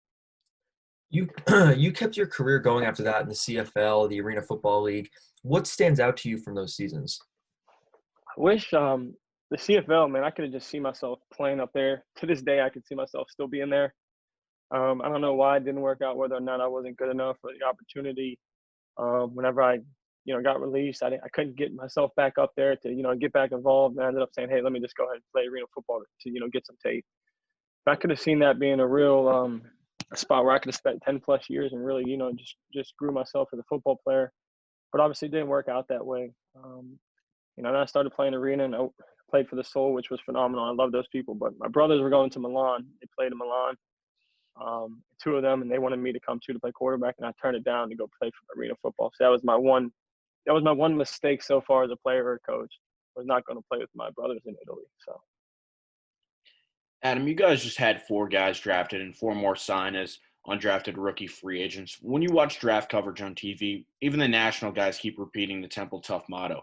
You kept your career going after that in the CFL, the Arena Football League. What stands out to you from those seasons? I wish the CFL, man, I could have just seen myself playing up there. To this day, I could see myself still being there. I don't know why it didn't work out, whether or not I wasn't good enough for the opportunity. Whenever I, got released, I couldn't get myself back up there to, get back involved. And I ended up saying, hey, let me just go ahead and play arena football to, get some tape. But I could have seen that being a real a spot where I could have spent 10 plus years and really, just grew myself as a football player. But obviously it didn't work out that way. Then I started playing arena, and I played for the Soul, which was phenomenal. I love those people. But my brothers were going to Milan. They played in Milan, two of them, and they wanted me to come to play quarterback, and I turned it down to go play for arena football. So that was my one mistake so far as a player or a coach, was not going to play with my brothers in Italy. So, Adam, you guys just had 4 guys drafted and 4 more signed as undrafted rookie free agents. When you watch draft coverage on TV, even the national guys keep repeating the Temple Tough motto.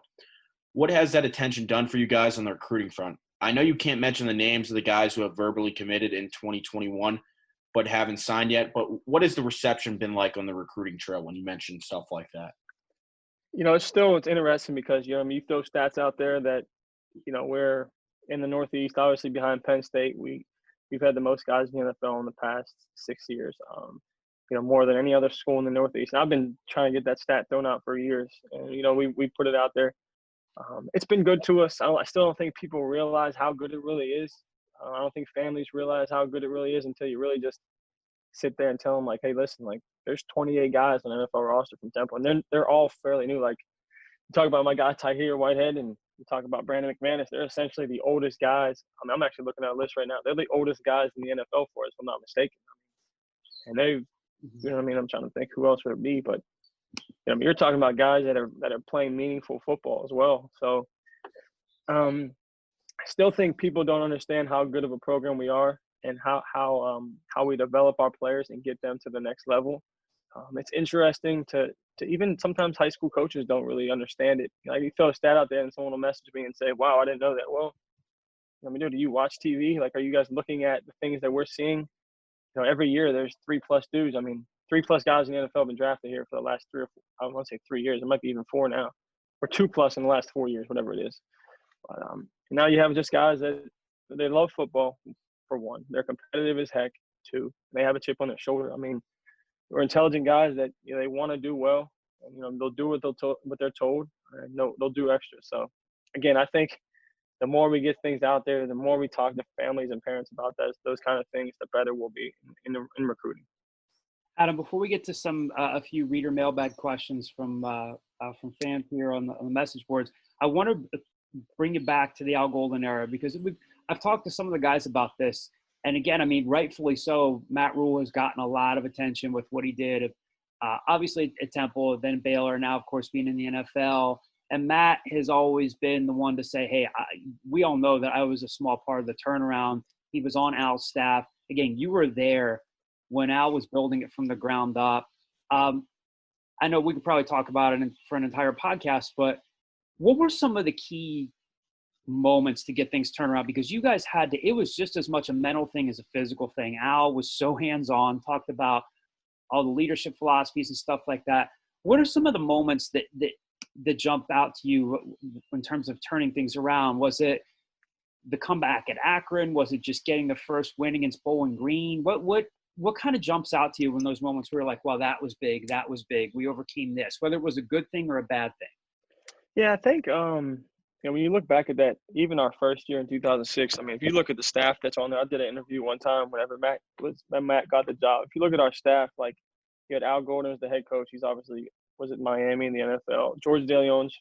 What has that attention done for you guys on the recruiting front? I know you can't mention the names of the guys who have verbally committed in 2021 but haven't signed yet, but what has the reception been like on the recruiting trail when you mention stuff like that? It's interesting because, you throw stats out there that, we're in the Northeast, obviously behind Penn State. We've had the most guys in the NFL in the past 6 years, more than any other school in the Northeast. And I've been trying to get that stat thrown out for years. And, we put it out there. It's been good to us. I still don't think people realize how good it really is. I don't think families realize how good it really is until you really just sit there and tell them, like, hey, listen, like, there's 28 guys on the NFL roster from Temple, and they're all fairly new. Like, you talk about my guy Tahir Whitehead, and you talk about Brandon McManus. They're essentially the oldest guys. I mean, I'm actually looking at a list right now. They're the oldest guys in the NFL for us, if I'm not mistaken. And I'm trying to think who else would it be, but you're talking about guys that are playing meaningful football as well. So, I still think people don't understand how good of a program we are and how we develop our players and get them to the next level. It's interesting to even sometimes high school coaches don't really understand it. Like, you throw a stat out there and someone will message me and say, wow, I didn't know that. Well, I mean, dude, do you watch TV? Like, are you guys looking at the things that we're seeing? Every year there's 3+ dudes. I mean, 3+ guys in the NFL have been drafted here for the last 3 or 4, I want to say 3 years. It might be even 4 now, or 2+ in the last 4 years, whatever it is. But now you have just guys that they love football. For one, they're competitive as heck. 2, they have a chip on their shoulder. I mean, we're intelligent guys that they want to do well, and they'll do what they're told, and they'll do extra. So, again, I think the more we get things out there, the more we talk to families and parents about those kind of things, the better we'll be in recruiting. Adam, before we get to a few reader mailbag questions from fans here on the message boards, I want to bring it back to the Al Golden era, because I've talked to some of the guys about this. And again, I mean, rightfully so, Matt Rule has gotten a lot of attention with what he did, obviously at Temple, then Baylor, now, of course, being in the NFL. And Matt has always been the one to say, hey, we all know that I was a small part of the turnaround. He was on Al's staff. Again, you were there when Al was building it from the ground up. I know we could probably talk about it for an entire podcast, but what were some of the key moments to get things turned around? Because you guys it was just as much a mental thing as a physical thing. Al was so hands-on, talked about all the leadership philosophies and stuff like that. What are some of the moments that jumped out to you in terms of turning things around? Was it the comeback at Akron? Was it just getting the first win against Bowling Green? What kind of jumps out to you when those moments where you're like, well, that was big, we overcame this, whether it was a good thing or a bad thing? Yeah, I think when you look back at that, even our first year in 2006, I mean, if you look at the staff that's on there, I did an interview one time whenever Matt got the job. If you look at our staff, like, you had Al Gordon as the head coach. He's obviously was at Miami in the NFL. George DeLeon's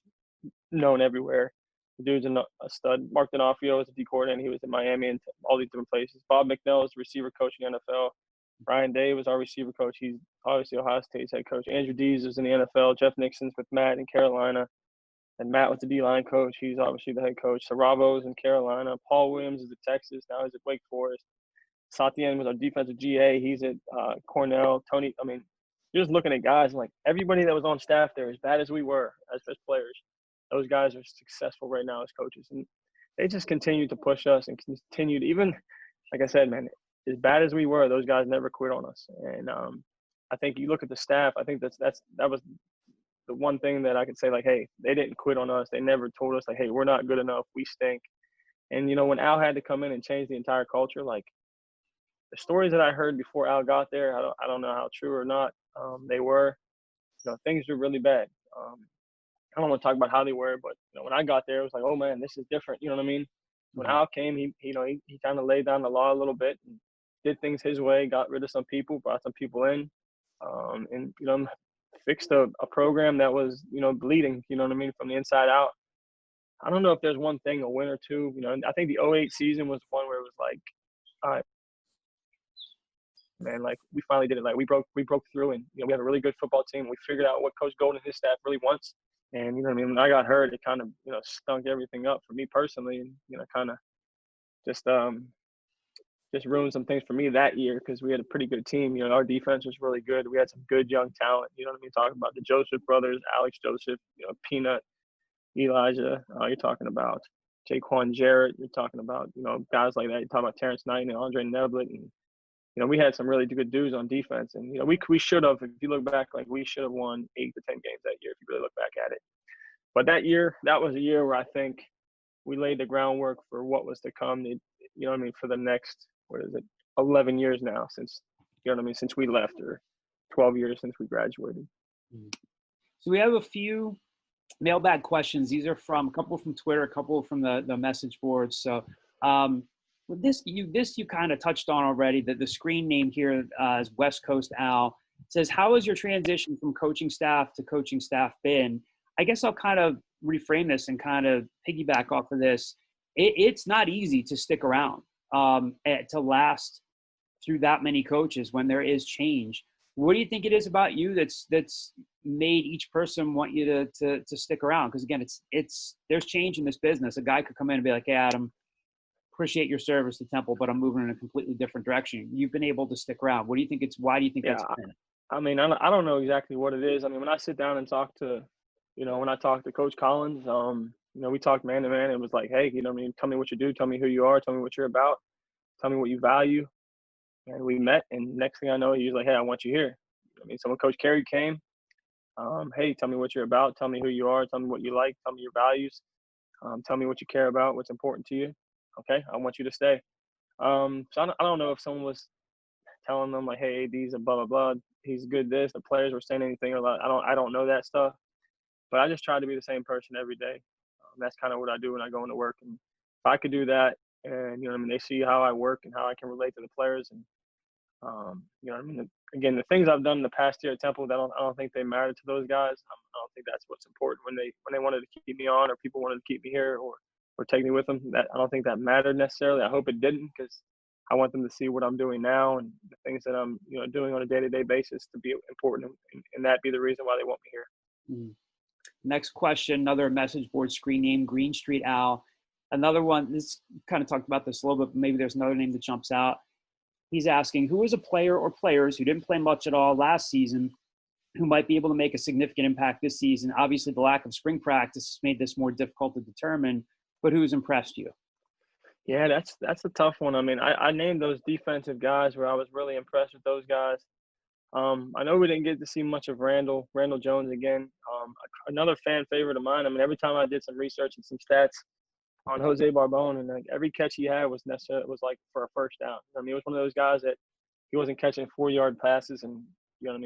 known everywhere. The dude's a stud. Mark D'Onofrio was a D coordinator, and he was in Miami and all these different places. Bob McNeil is the receiver coach in the NFL. Brian Day was our receiver coach. He's obviously Ohio State's head coach. Andrew Dees was in the NFL. Jeff Nixon's with Matt in Carolina. And Matt was the D-line coach. He's obviously the head coach. Saravo's in Carolina. Paul Williams is at Texas. Now he's at Wake Forest. Satien was our defensive GA. He's at Cornell. Tony, I mean, you're just looking at guys and, like, everybody that was on staff there, as bad as we were as players, those guys are successful right now as coaches. And they just continue to push us and continue to, even, like I said, man, as bad as we were, those guys never quit on us. And I think you look at the staff, I think that was the one thing that I could say, like, hey, they didn't quit on us. They never told us, like, hey, we're not good enough. We stink. And, when Al had to come in and change the entire culture, like, the stories that I heard before Al got there, I don't know how true or not they were. Things were really bad. I don't want to talk about how they were, but, when I got there, it was like, oh, man, this is different. You know what I mean? When Al came, he kind of laid down the law a little bit and did things his way, got rid of some people, brought some people in, and, fixed a program that was, bleeding, you know what I mean, from the inside out. I don't know if there's one thing, a win or two. I think the 2008 season was one where it was like, all right, man, like, we finally did it. Like, we broke through, and, we have a really good football team. We figured out what Coach Golden and his staff really wants. And, when I got hurt, it kind of, stunk everything up for me personally, and, kind of just ruined some things for me that year, because we had a pretty good team. Our defense was really good. We had some good young talent. You know what I mean? Talking about the Joseph brothers, Alex Joseph, Peanut, Elijah. You're talking about Jaquan Jarrett. You're talking about, guys like that. You're talking about Terrence Knight and Andre Neblett. And, we had some really good dudes on defense. And, we should have, if you look back, like, we should have won 8 to 10 games that year if you really look back at it. But that was a year where I think we laid the groundwork for what was to come, for the next, 11 years now since we left, or 12 years since we graduated. So we have a few mailbag questions. These are from a couple from Twitter, a couple from the message boards. So this you kind of touched on already. The screen name here is West Coast Al. It says, how has your transition from coaching staff to coaching staff been? I guess I'll kind of reframe this and kind of piggyback off of this. It's not easy to stick around. To last through that many coaches when there is change. What do you think it is about you that's made each person want you to stick around? Because again, there's change in this business. A guy could come in and be like, hey, Adam, appreciate your service to Temple, but I'm moving in a completely different direction. You've been able to stick around. Why do you think that's been? I mean, I don't know exactly what it is. I mean, when I sit down and talk to, when I talk to Coach Collins, we talked man to man. It was like, hey, tell me what you do, tell me who you are, tell me what you're about, tell me what you value. And we met, and next thing I know, he was like, hey, I want you here. So when Coach Carey came, hey, tell me what you're about, tell me who you are, tell me what you like, tell me your values, tell me what you care about, what's important to you. Okay, I want you to stay. So I don't know if someone was telling them like, hey, AD's a blah blah blah, he's good this. The players were saying anything or like, I don't know that stuff, but I just try to be the same person every day. That's kind of what I do when I go into work, and if I could do that, and they see how I work and how I can relate to the players, and again, the things I've done in the past year at Temple, I don't think they matter to those guys. I don't think that's what's important when they wanted to keep me on, or people wanted to keep me here, or take me with them. That I don't think that mattered necessarily. I hope it didn't, because I want them to see what I'm doing now and the things that I'm doing on a day-to-day basis to be important, and that be the reason why they want me here. Mm. Next question, another message board screen name, Green Street Al. Another one, this kind of talked about this a little bit, but maybe there's another name that jumps out. He's asking, who is a player or players who didn't play much at all last season who might be able to make a significant impact this season? Obviously, the lack of spring practice has made this more difficult to determine, but who's impressed you? Yeah, that's a tough one. I named those defensive guys where I was really impressed with those guys. I know we didn't get to see much of Randall Jones again. Another fan favorite of mine. Every time I did some research and some stats on Jose Barbone, and like every catch he had was like for a first down. He was one of those guys that he wasn't catching 4-yard passes and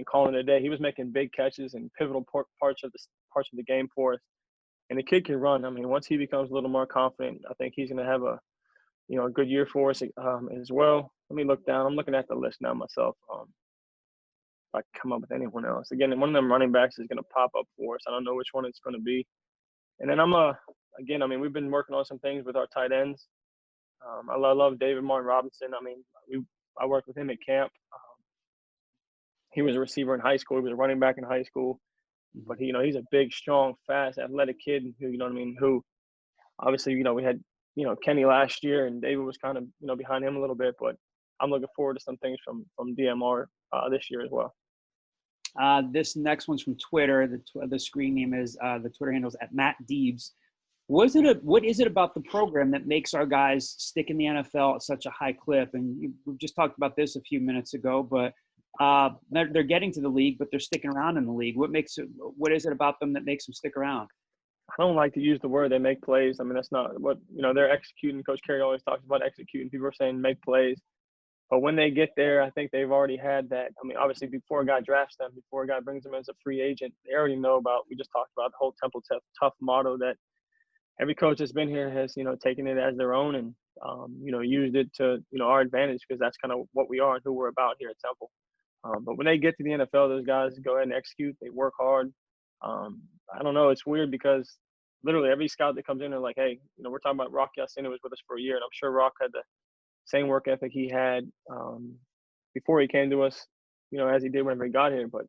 calling it a day. He was making big catches and pivotal parts of the game for us. And the kid can run. Once he becomes a little more confident, I think he's going to have a good year for us as well. Let me look down. I'm looking at the list now myself. If I come up with anyone else. Again, one of them running backs is going to pop up for us. I don't know which one it's going to be. And then we've been working on some things with our tight ends. I love David Martin Robinson. I worked with him at camp. He was a receiver in high school. He was a running back in high school. But he's a big, strong, fast, athletic kid who, who obviously, we had, Kenny last year, and David was kind of, behind him a little bit, but I'm looking forward to some things from DMR this year as well. This next one's from Twitter. The screen name is the Twitter handle is at Matt Deebs. What is it about the program that makes our guys stick in the NFL at such a high clip? And we just talked about this a few minutes ago, but they're getting to the league, but they're sticking around in the league. What is it about them that makes them stick around? I don't like to use the word they make plays. That's not what, they're executing. Coach Carey always talks about executing. People are saying make plays. But when they get there, I think they've already had that. Obviously, before a guy drafts them, before a guy brings them as a free agent, they already know about, we just talked about the whole Temple tough motto that every coach that's been here has, taken it as their own and, used it to, our advantage, because that's kind of what we are and who we're about here at Temple. But when they get to the NFL, those guys go ahead and execute. They work hard. I don't know. It's weird because literally every scout that comes in, they're like, hey, we're talking about Rock Yassin, who was with us for a year, and I'm sure Rock had the same work ethic he had before he came to us, as he did whenever he got here. But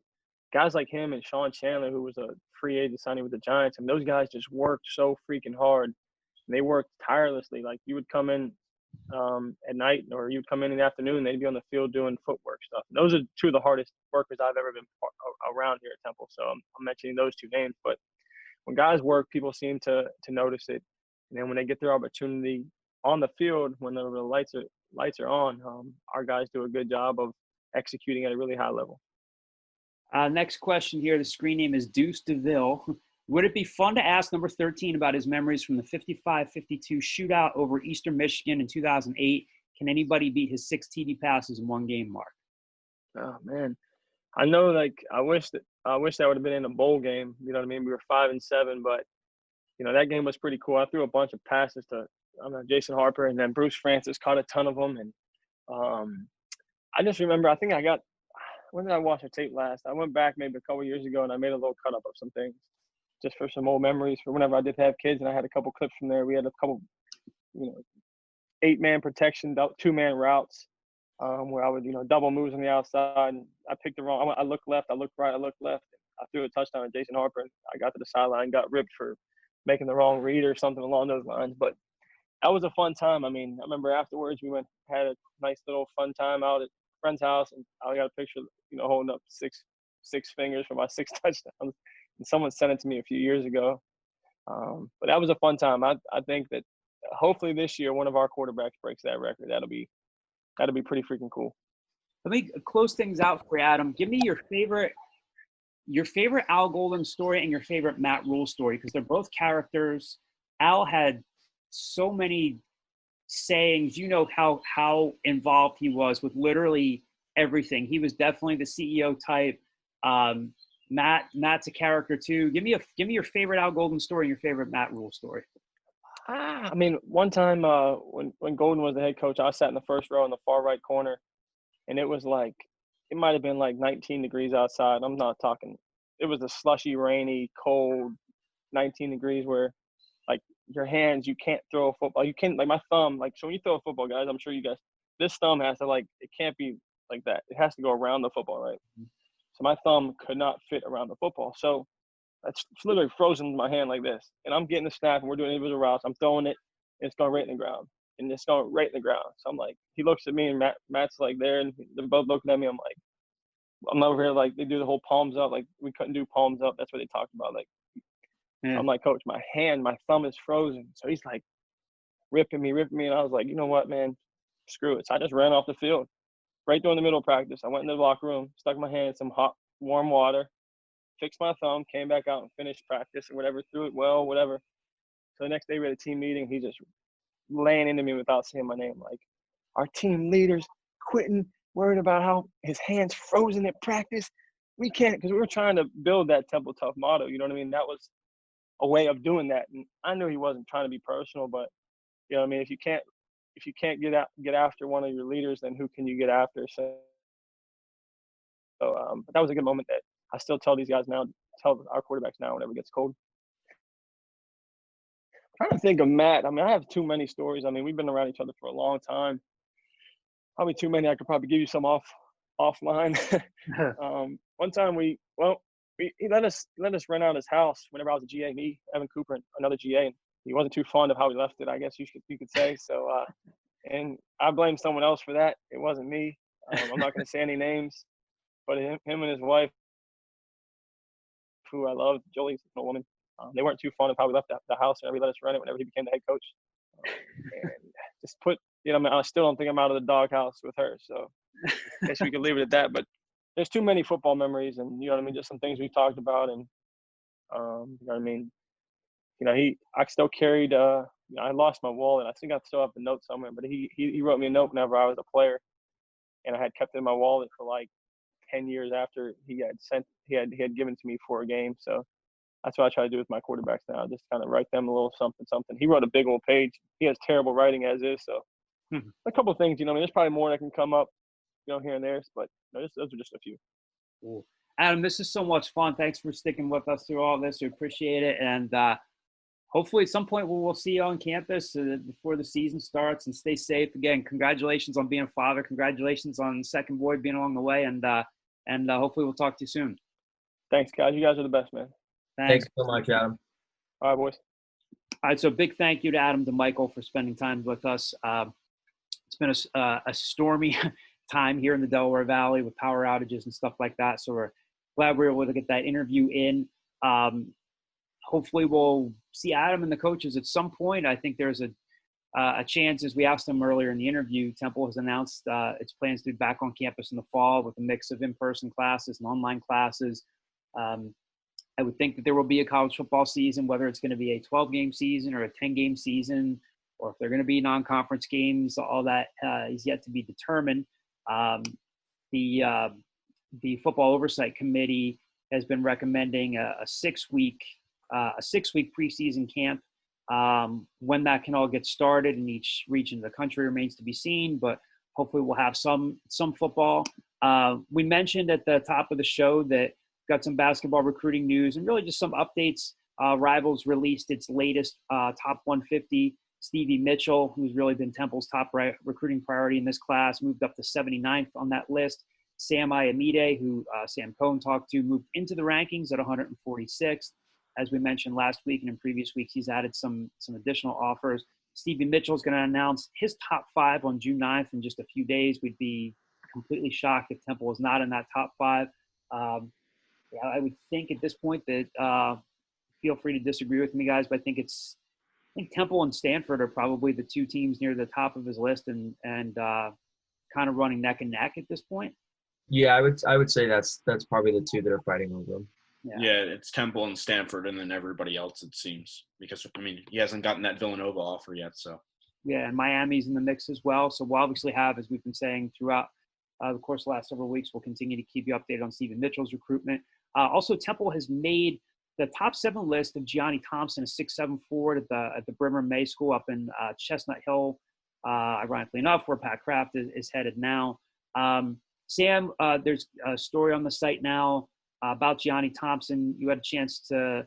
guys like him and Sean Chandler, who was a free agent signing with the Giants, those guys just worked so freaking hard. And they worked tirelessly. Like, you would come in at night, or you'd come in the afternoon, they'd be on the field doing footwork stuff. And those are two of the hardest workers I've ever been around here at Temple. So I'm mentioning those two names. But when guys work, people seem to notice it. And then when they get their opportunity on the field, when the lights are on, our guys do a good job of executing at a really high level. Next question here. The screen name is Deuce DeVille. Would it be fun to ask number 13 about his memories from the 55-52 shootout over Eastern Michigan in 2008? Can anybody beat his 6 TD passes in one game mark? Oh, man. I know, I wish that would have been in a bowl game. You know what I mean? We were 5-7, but, that game was pretty cool. I threw a bunch of passes to Jason Harper, and then Bruce Francis caught a ton of them. And I just remember, I think when did I watch the tape last? I went back maybe a couple years ago, and I made a little cut up of some things just for some old memories for whenever I did have kids, and I had a couple clips from there. We had a couple, 8-man protection, 2-man routes where I would, double moves on the outside, and I picked the wrong. I looked left, I looked right, I looked left. I threw a touchdown at Jason Harper, and I got to the sideline and got ripped for making the wrong read or something along those lines. But that was a fun time. I remember afterwards we had a nice little fun time out at a friend's house, and I got a picture, holding up six fingers for my 6 touchdowns. And someone sent it to me a few years ago. But that was a fun time. I think that hopefully this year one of our quarterbacks breaks that record. That'll be pretty freaking cool. Let me close things out for you, Adam. Give me your favorite Al Golden story and your favorite Matt Rule story, because they're both characters. Al had so many sayings. You know how involved he was with literally everything. He was definitely the CEO type. Matt's a character too. Give me your favorite Al Golden story and your favorite Matt Rule story. I mean, one time when Golden was the head coach, I sat in the first row in the far right corner, and it was like, it might have been like 19 degrees outside. I'm not talking. It was a slushy, rainy, cold 19 degrees where, like, your hands, you can't throw a football. You can't, like, my thumb, like, so when you throw a football, guys, I'm sure you guys, this thumb has to, like, it can't be like that. It has to go around the football, right? So my thumb could not fit around the football. So it's literally frozen in my hand like this. And I'm getting the snap, and we're doing individual routes. I'm throwing it, and it's going right in the ground. And it's going right in the ground. So I'm like, he looks at me, and Matt's like there, and they're both looking at me. I'm like, I'm over here, like, they do the whole palms up. Like, we couldn't do palms up. That's what they talked about. Like, Yeah. I'm like, Coach, my thumb is frozen. So he's like ripping me. And I was like, you know what, man, screw it. So I just ran off the field right during the middle of practice. I went in the locker room, stuck my hand in some hot, warm water, fixed my thumb, came back out and finished practice or whatever, threw it well, whatever. So the next day we had a team meeting. He just laying into me without saying my name. Like, our team leader's quitting, worried about how his hand's frozen at practice. We can't, because we were trying to build that Temple Tough motto. You know what I mean? That was a way of doing that. And I knew he wasn't trying to be personal, but, you know what I mean? If you can't get after one of your leaders, then who can you get after? So but that was a good moment that I still tell these guys now, tell our quarterbacks now whenever it gets cold. I'm trying to think of Matt. I mean, I have too many stories. I mean, we've been around each other for a long time. Probably too many. I could probably give you some offline. One time he let us rent out his house whenever I was a GA. Me, Evan Cooper, and another GA. And he wasn't too fond of how we left it, I guess you could say. So, and I blame someone else for that. It wasn't me. I'm not going to say any names, but him and his wife, who I love, Jolie's a woman, they weren't too fond of how we left the house, and he let us rent it whenever he became the head coach. And just put, you know, I mean, I still don't think I'm out of the doghouse with her. So I guess we could leave it at that. But there's too many football memories, and, you know what I mean, just some things we talked about. And, you know what I mean, you know, I still carried, I lost my wallet. I think I still have the note somewhere, but he wrote me a note whenever I was a player, and I had kept it in my wallet for like 10 years after he had given to me for a game. So that's what I try to do with my quarterbacks now. Just kind of write them a little something. He wrote a big old page. He has terrible writing as is. So a couple of things, you know, I mean, there's probably more that can come up, you know, here and there, but, you know, those are just a few. Cool. Adam, this is so much fun. Thanks for sticking with us through all this. We appreciate it. And hopefully at some point we'll see you on campus before the season starts, and stay safe. Again, congratulations on being a father. Congratulations on second boy being along the way. And hopefully we'll talk to you soon. Thanks, guys. You guys are the best, man. Thanks so much, Adam. All right, boys. All right, so big thank you to Adam DiMichele for spending time with us. It's been a stormy time here in the Delaware Valley with power outages and stuff like that. So we're glad we were able to get that interview in. Hopefully we'll see Adam and the coaches at some point. I think there's a chance, as we asked them earlier in the interview, Temple has announced its plans to be back on campus in the fall with a mix of in-person classes and online classes. I would think that there will be a college football season, whether it's going to be a 12-game season or a 10-game season, or if they're going to be non-conference games. All that is yet to be determined. The Football Oversight Committee has been recommending a six-week preseason camp. When that can all get started in each region of the country remains to be seen, but hopefully we'll have some football. We mentioned at the top of the show that got some basketball recruiting news and really just some updates. Rivals released its latest top 150. Stevie Mitchell, who's really been Temple's top recruiting priority in this class, moved up to 79th on that list. Sam Iamide, who Sam Cohen talked to, moved into the rankings at 146th. As we mentioned last week and in previous weeks, he's added some additional offers. Stevie Mitchell is going to announce his top 5 on June 9th in just a few days. We'd be completely shocked if Temple was not in that top 5. I would think at this point that feel free to disagree with me, guys, but I think Temple and Stanford are probably the two teams near the top of his list and kind of running neck and neck at this point. Yeah, I would say that's probably the two that are fighting over him. Yeah, it's Temple and Stanford, and then everybody else, it seems. Because, I mean, he hasn't gotten that Villanova offer yet, so. Yeah, and Miami's in the mix as well. So we'll obviously have, as we've been saying throughout the course of the last several weeks, we'll continue to keep you updated on Stephen Mitchell's recruitment. Also, Temple has made the top 7 list of Gianni Thompson, a 6'7" forward at the Brimmer May School up in Chestnut Hill, ironically enough, where Pat Kraft is headed now. Sam, there's a story on the site now about Gianni Thompson. You had a chance to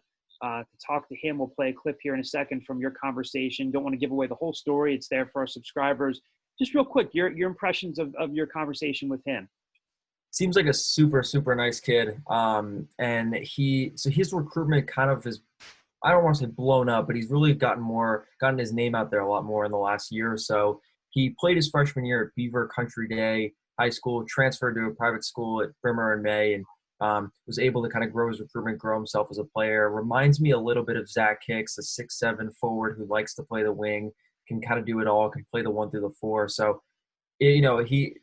talk to him. We'll play a clip here in a second from your conversation. Don't want to give away the whole story. It's there for our subscribers. Just real quick, your impressions of your conversation with him. Seems like a super, super nice kid. And his recruitment kind of is, I don't want to say blown up, but he's really gotten his name out there a lot more in the last year or so. He played his freshman year at Beaver Country Day High School, transferred to a private school at Brimmer in May, and was able to kind of grow his recruitment, grow himself as a player. Reminds me a little bit of Zach Hicks, a 6'7" forward who likes to play the wing, can kind of do it all, can play the 1 through the 4. So,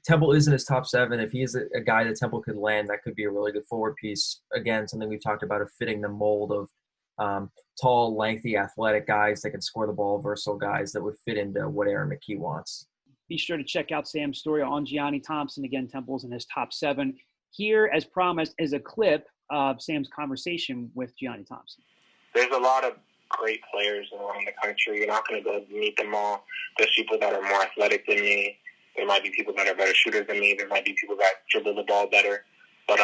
Temple is in his top 7. If he is a guy that Temple could land, that could be a really good forward piece. Again, something we've talked about of fitting the mold of tall, lengthy, athletic guys that can score the ball, versatile guys that would fit into what Aaron McKee wants. Be sure to check out Sam's story on Gianni Thompson. Again, Temple's in his top 7. Here, as promised, is a clip of Sam's conversation with Gianni Thompson. There's a lot of great players around the country. You're not going to go meet them all. There's people that are more athletic than me. There might be people that are better shooters than me. There might be people that dribble the ball better. But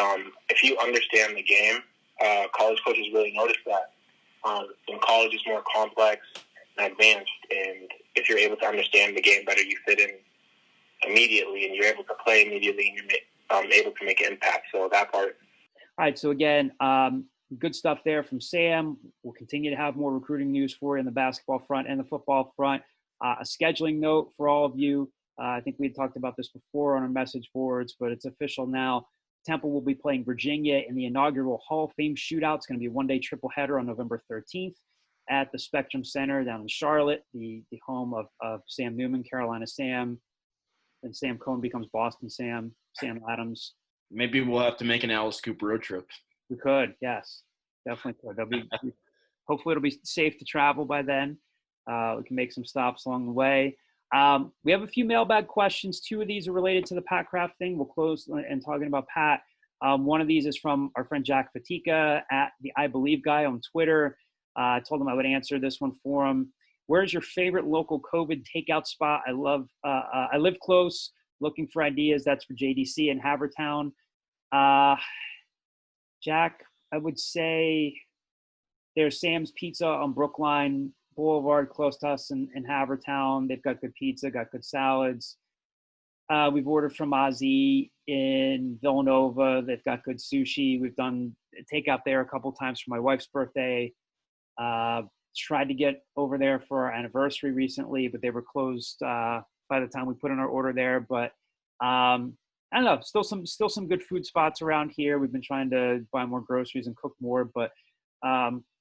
if you understand the game, college coaches really notice that. In college, it's more complex and advanced. And if you're able to understand the game better, you fit in immediately, and you're able to play immediately, and you're able to make an impact. So that part. All right. So again, good stuff there from Sam. We'll continue to have more recruiting news for you in the basketball front and the football front. A scheduling note for all of you. I think we had talked about this before on our message boards, but it's official now. Temple will be playing Virginia in the inaugural Hall of Fame shootout. It's going to be a one-day triple header on November 13th at the Spectrum Center down in Charlotte, the home of Sam Newman, Carolina Sam. Then Sam Cohn becomes Boston Sam Adams. Maybe we'll have to make an Alice Scoop road trip. We could, yes. Definitely could. Hopefully it'll be safe to travel by then. We can make some stops along the way. We have a few mailbag questions. 2 of these are related to the Pat Kraft thing. We'll close and talking about Pat. One of these is from our friend Jack Fatika at the I Believe guy on Twitter. I told him I would answer this one for him. Where's your favorite local COVID takeout spot? I live close, looking for ideas. That's for JDC in Havertown. Jack, I would say there's Sam's Pizza on Brookline Boulevard, close to us in Havertown. They've got good pizza, got good salads. We've ordered from Ozzy in Villanova. They've got good sushi. We've done takeout there a couple times for my wife's birthday. Tried to get over there for our anniversary recently, but they were closed by the time we put in our order there. But I don't know, still some good food spots around here. We've been trying to buy more groceries and cook more, but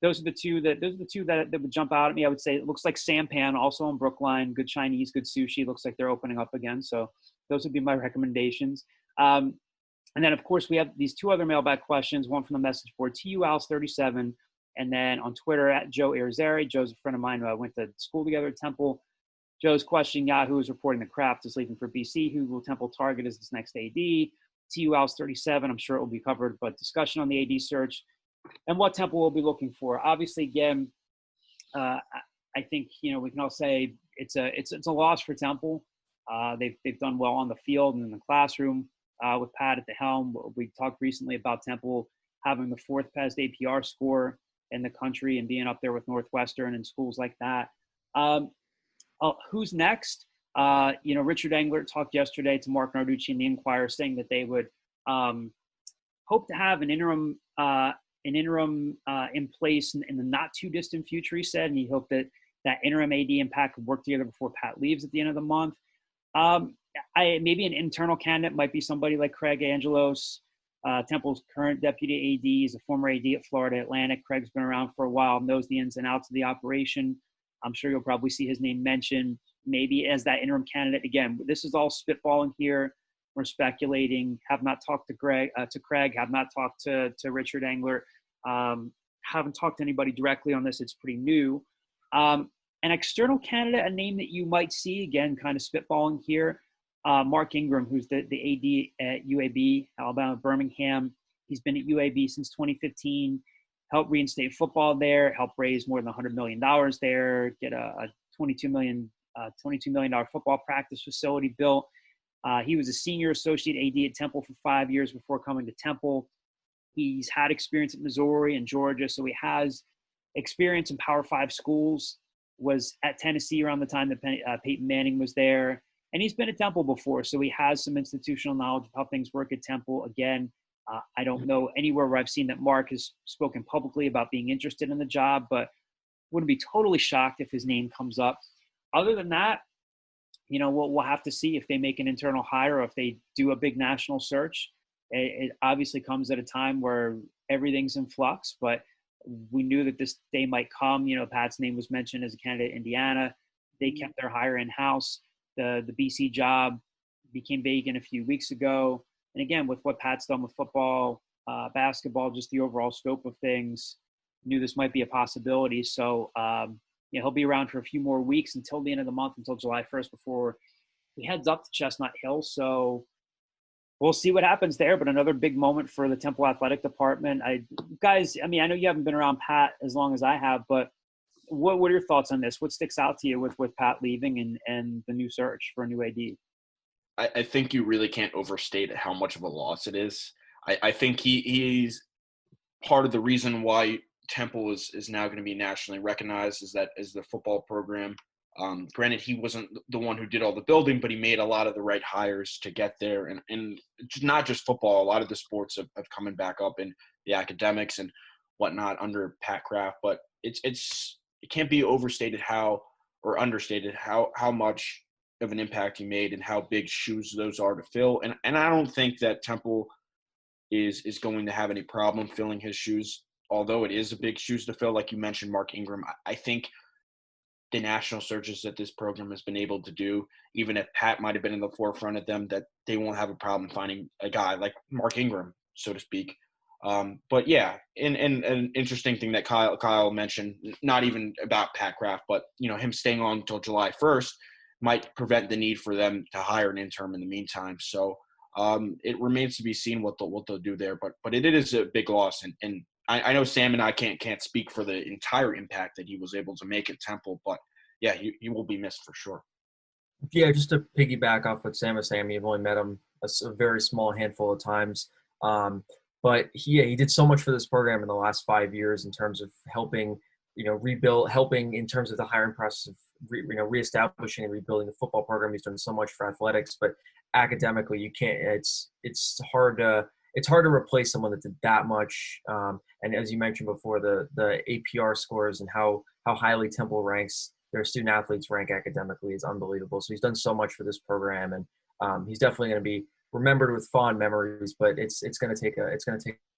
those are the two that would jump out at me. I would say it looks like Sampan, also in Brookline, good Chinese, good sushi. Looks like they're opening up again. So those would be my recommendations. And then of course we have these 2 other mailbag questions, one from the message board, TUAls37, and then on Twitter at Joe Irizarry. Joe's a friend of mine who I went to school together at Temple. Joe's question, Yahoo is reporting that Kraft is leaving for BC. Who will Temple target as this next AD? TUAls37, I'm sure it will be covered, but discussion on the AD search and what Temple will be looking for. Obviously, again, I think, we can all say it's a loss for Temple. They've done well on the field and in the classroom with Pat at the helm. We talked recently about Temple having the 4th best APR score in the country and being up there with Northwestern and schools like that. Who's next? Richard Englert talked yesterday to Mark Narducci in the Inquirer, saying that they would hope to have an interim in place in the not too distant future, he said, and he hoped that interim AD and Pat could work together before Pat leaves at the end of the month. Maybe an internal candidate might be somebody like Craig Angelos. Temple's current deputy AD is a former AD at Florida Atlantic. Craig's been around for a while, knows the ins and outs of the operation. I'm sure you'll probably see his name mentioned maybe as that interim candidate. Again, this is all spitballing here. We're speculating. Have not talked to Craig. Have not talked to Richard Engler. Haven't talked to anybody directly on this. It's pretty new. An external candidate, a name that you might see, again, kind of spitballing here, Mark Ingram, who's the AD at UAB, Alabama Birmingham. He's been at UAB since 2015, helped reinstate football there, helped raise more than $100 million there, get a $22 million football practice facility built. He was a senior associate AD at Temple for 5 years before coming to Temple. He's had experience at Missouri and Georgia, so he has experience in Power 5 schools, was at Tennessee around the time that Peyton Manning was there. And he's been at Temple before, so he has some institutional knowledge of how things work at Temple. Again, I don't know anywhere where I've seen that Mark has spoken publicly about being interested in the job, but wouldn't be totally shocked if his name comes up. Other than that, we'll have to see if they make an internal hire or if they do a big national search. It obviously comes at a time where everything's in flux, but we knew that this day might come. Pat's name was mentioned as a candidate in Indiana. They kept their hire in-house. The BC job became vacant a few weeks ago. And again, with what Pat's done with football, basketball, just the overall scope of things, knew this might be a possibility. So, he'll be around for a few more weeks until the end of the month, until July 1st, before he heads up to Chestnut Hill. So we'll see what happens there, but another big moment for the Temple Athletic Department. I know you haven't been around Pat as long as I have, but what are your thoughts on this? What sticks out to you with Pat leaving and the new search for a new AD? I think you really can't overstate how much of a loss it is. I think he's part of the reason why Temple is now going to be nationally recognized is the football program. Granted, he wasn't the one who did all the building, but he made a lot of the right hires to get there. And not just football, a lot of the sports have coming back up in the academics and whatnot under Pat Kraft. But it can't be overstated or understated how much of an impact he made and how big shoes those are to fill. And I don't think that Temple is going to have any problem filling his shoes, although it is a big shoes to fill. Like you mentioned, Mark Ingram, I think the national searches that this program has been able to do, even if Pat might have been in the forefront of them, that they won't have a problem finding a guy like Mark Ingram, so to speak. But yeah, and an interesting thing that Kyle mentioned, not even about Pat Kraft, but him staying on until July 1st might prevent the need for them to hire an interim in the meantime. So it remains to be seen what they'll do there. But it is a big loss, and I know Sam and I can't speak for the entire impact that he was able to make at Temple, but yeah, he will be missed for sure. Yeah, just to piggyback off what Sam was saying, you've only met him a very small handful of times. But he did so much for this program in the last 5 years in terms of helping, rebuild, helping in terms of the hiring process of, reestablishing and rebuilding the football program. He's done so much for athletics, but academically, you can't. It's hard to replace someone that did that much. And as you mentioned before, the APR scores and how highly Temple ranks their student athletes rank academically is unbelievable. So he's done so much for this program, and he's definitely going to be remembered with fond memories, but it's going to take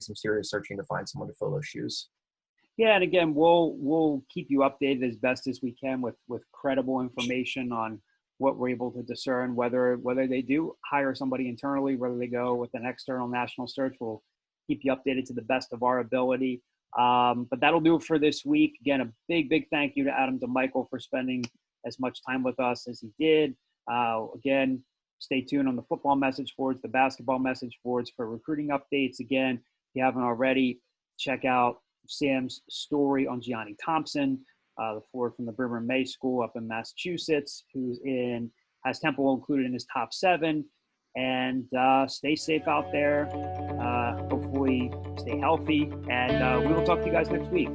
some serious searching to find someone to fill those shoes. Yeah, and again, we'll keep you updated as best as we can with credible information on what we're able to discern, whether they do hire somebody internally, whether they go with an external national search. We'll keep you updated to the best of our ability. But that'll do it for this week. Again, a big thank you to Adam DiMichele for spending as much time with us as he did. Again, stay tuned on the football message boards, the basketball message boards for recruiting updates. Again, if you haven't already, check out Sam's story on Gianni Thompson, the forward from the Bremer May School up in Massachusetts, has Temple included in his top 7. And stay safe out there. Hopefully stay healthy. And we will talk to you guys next week.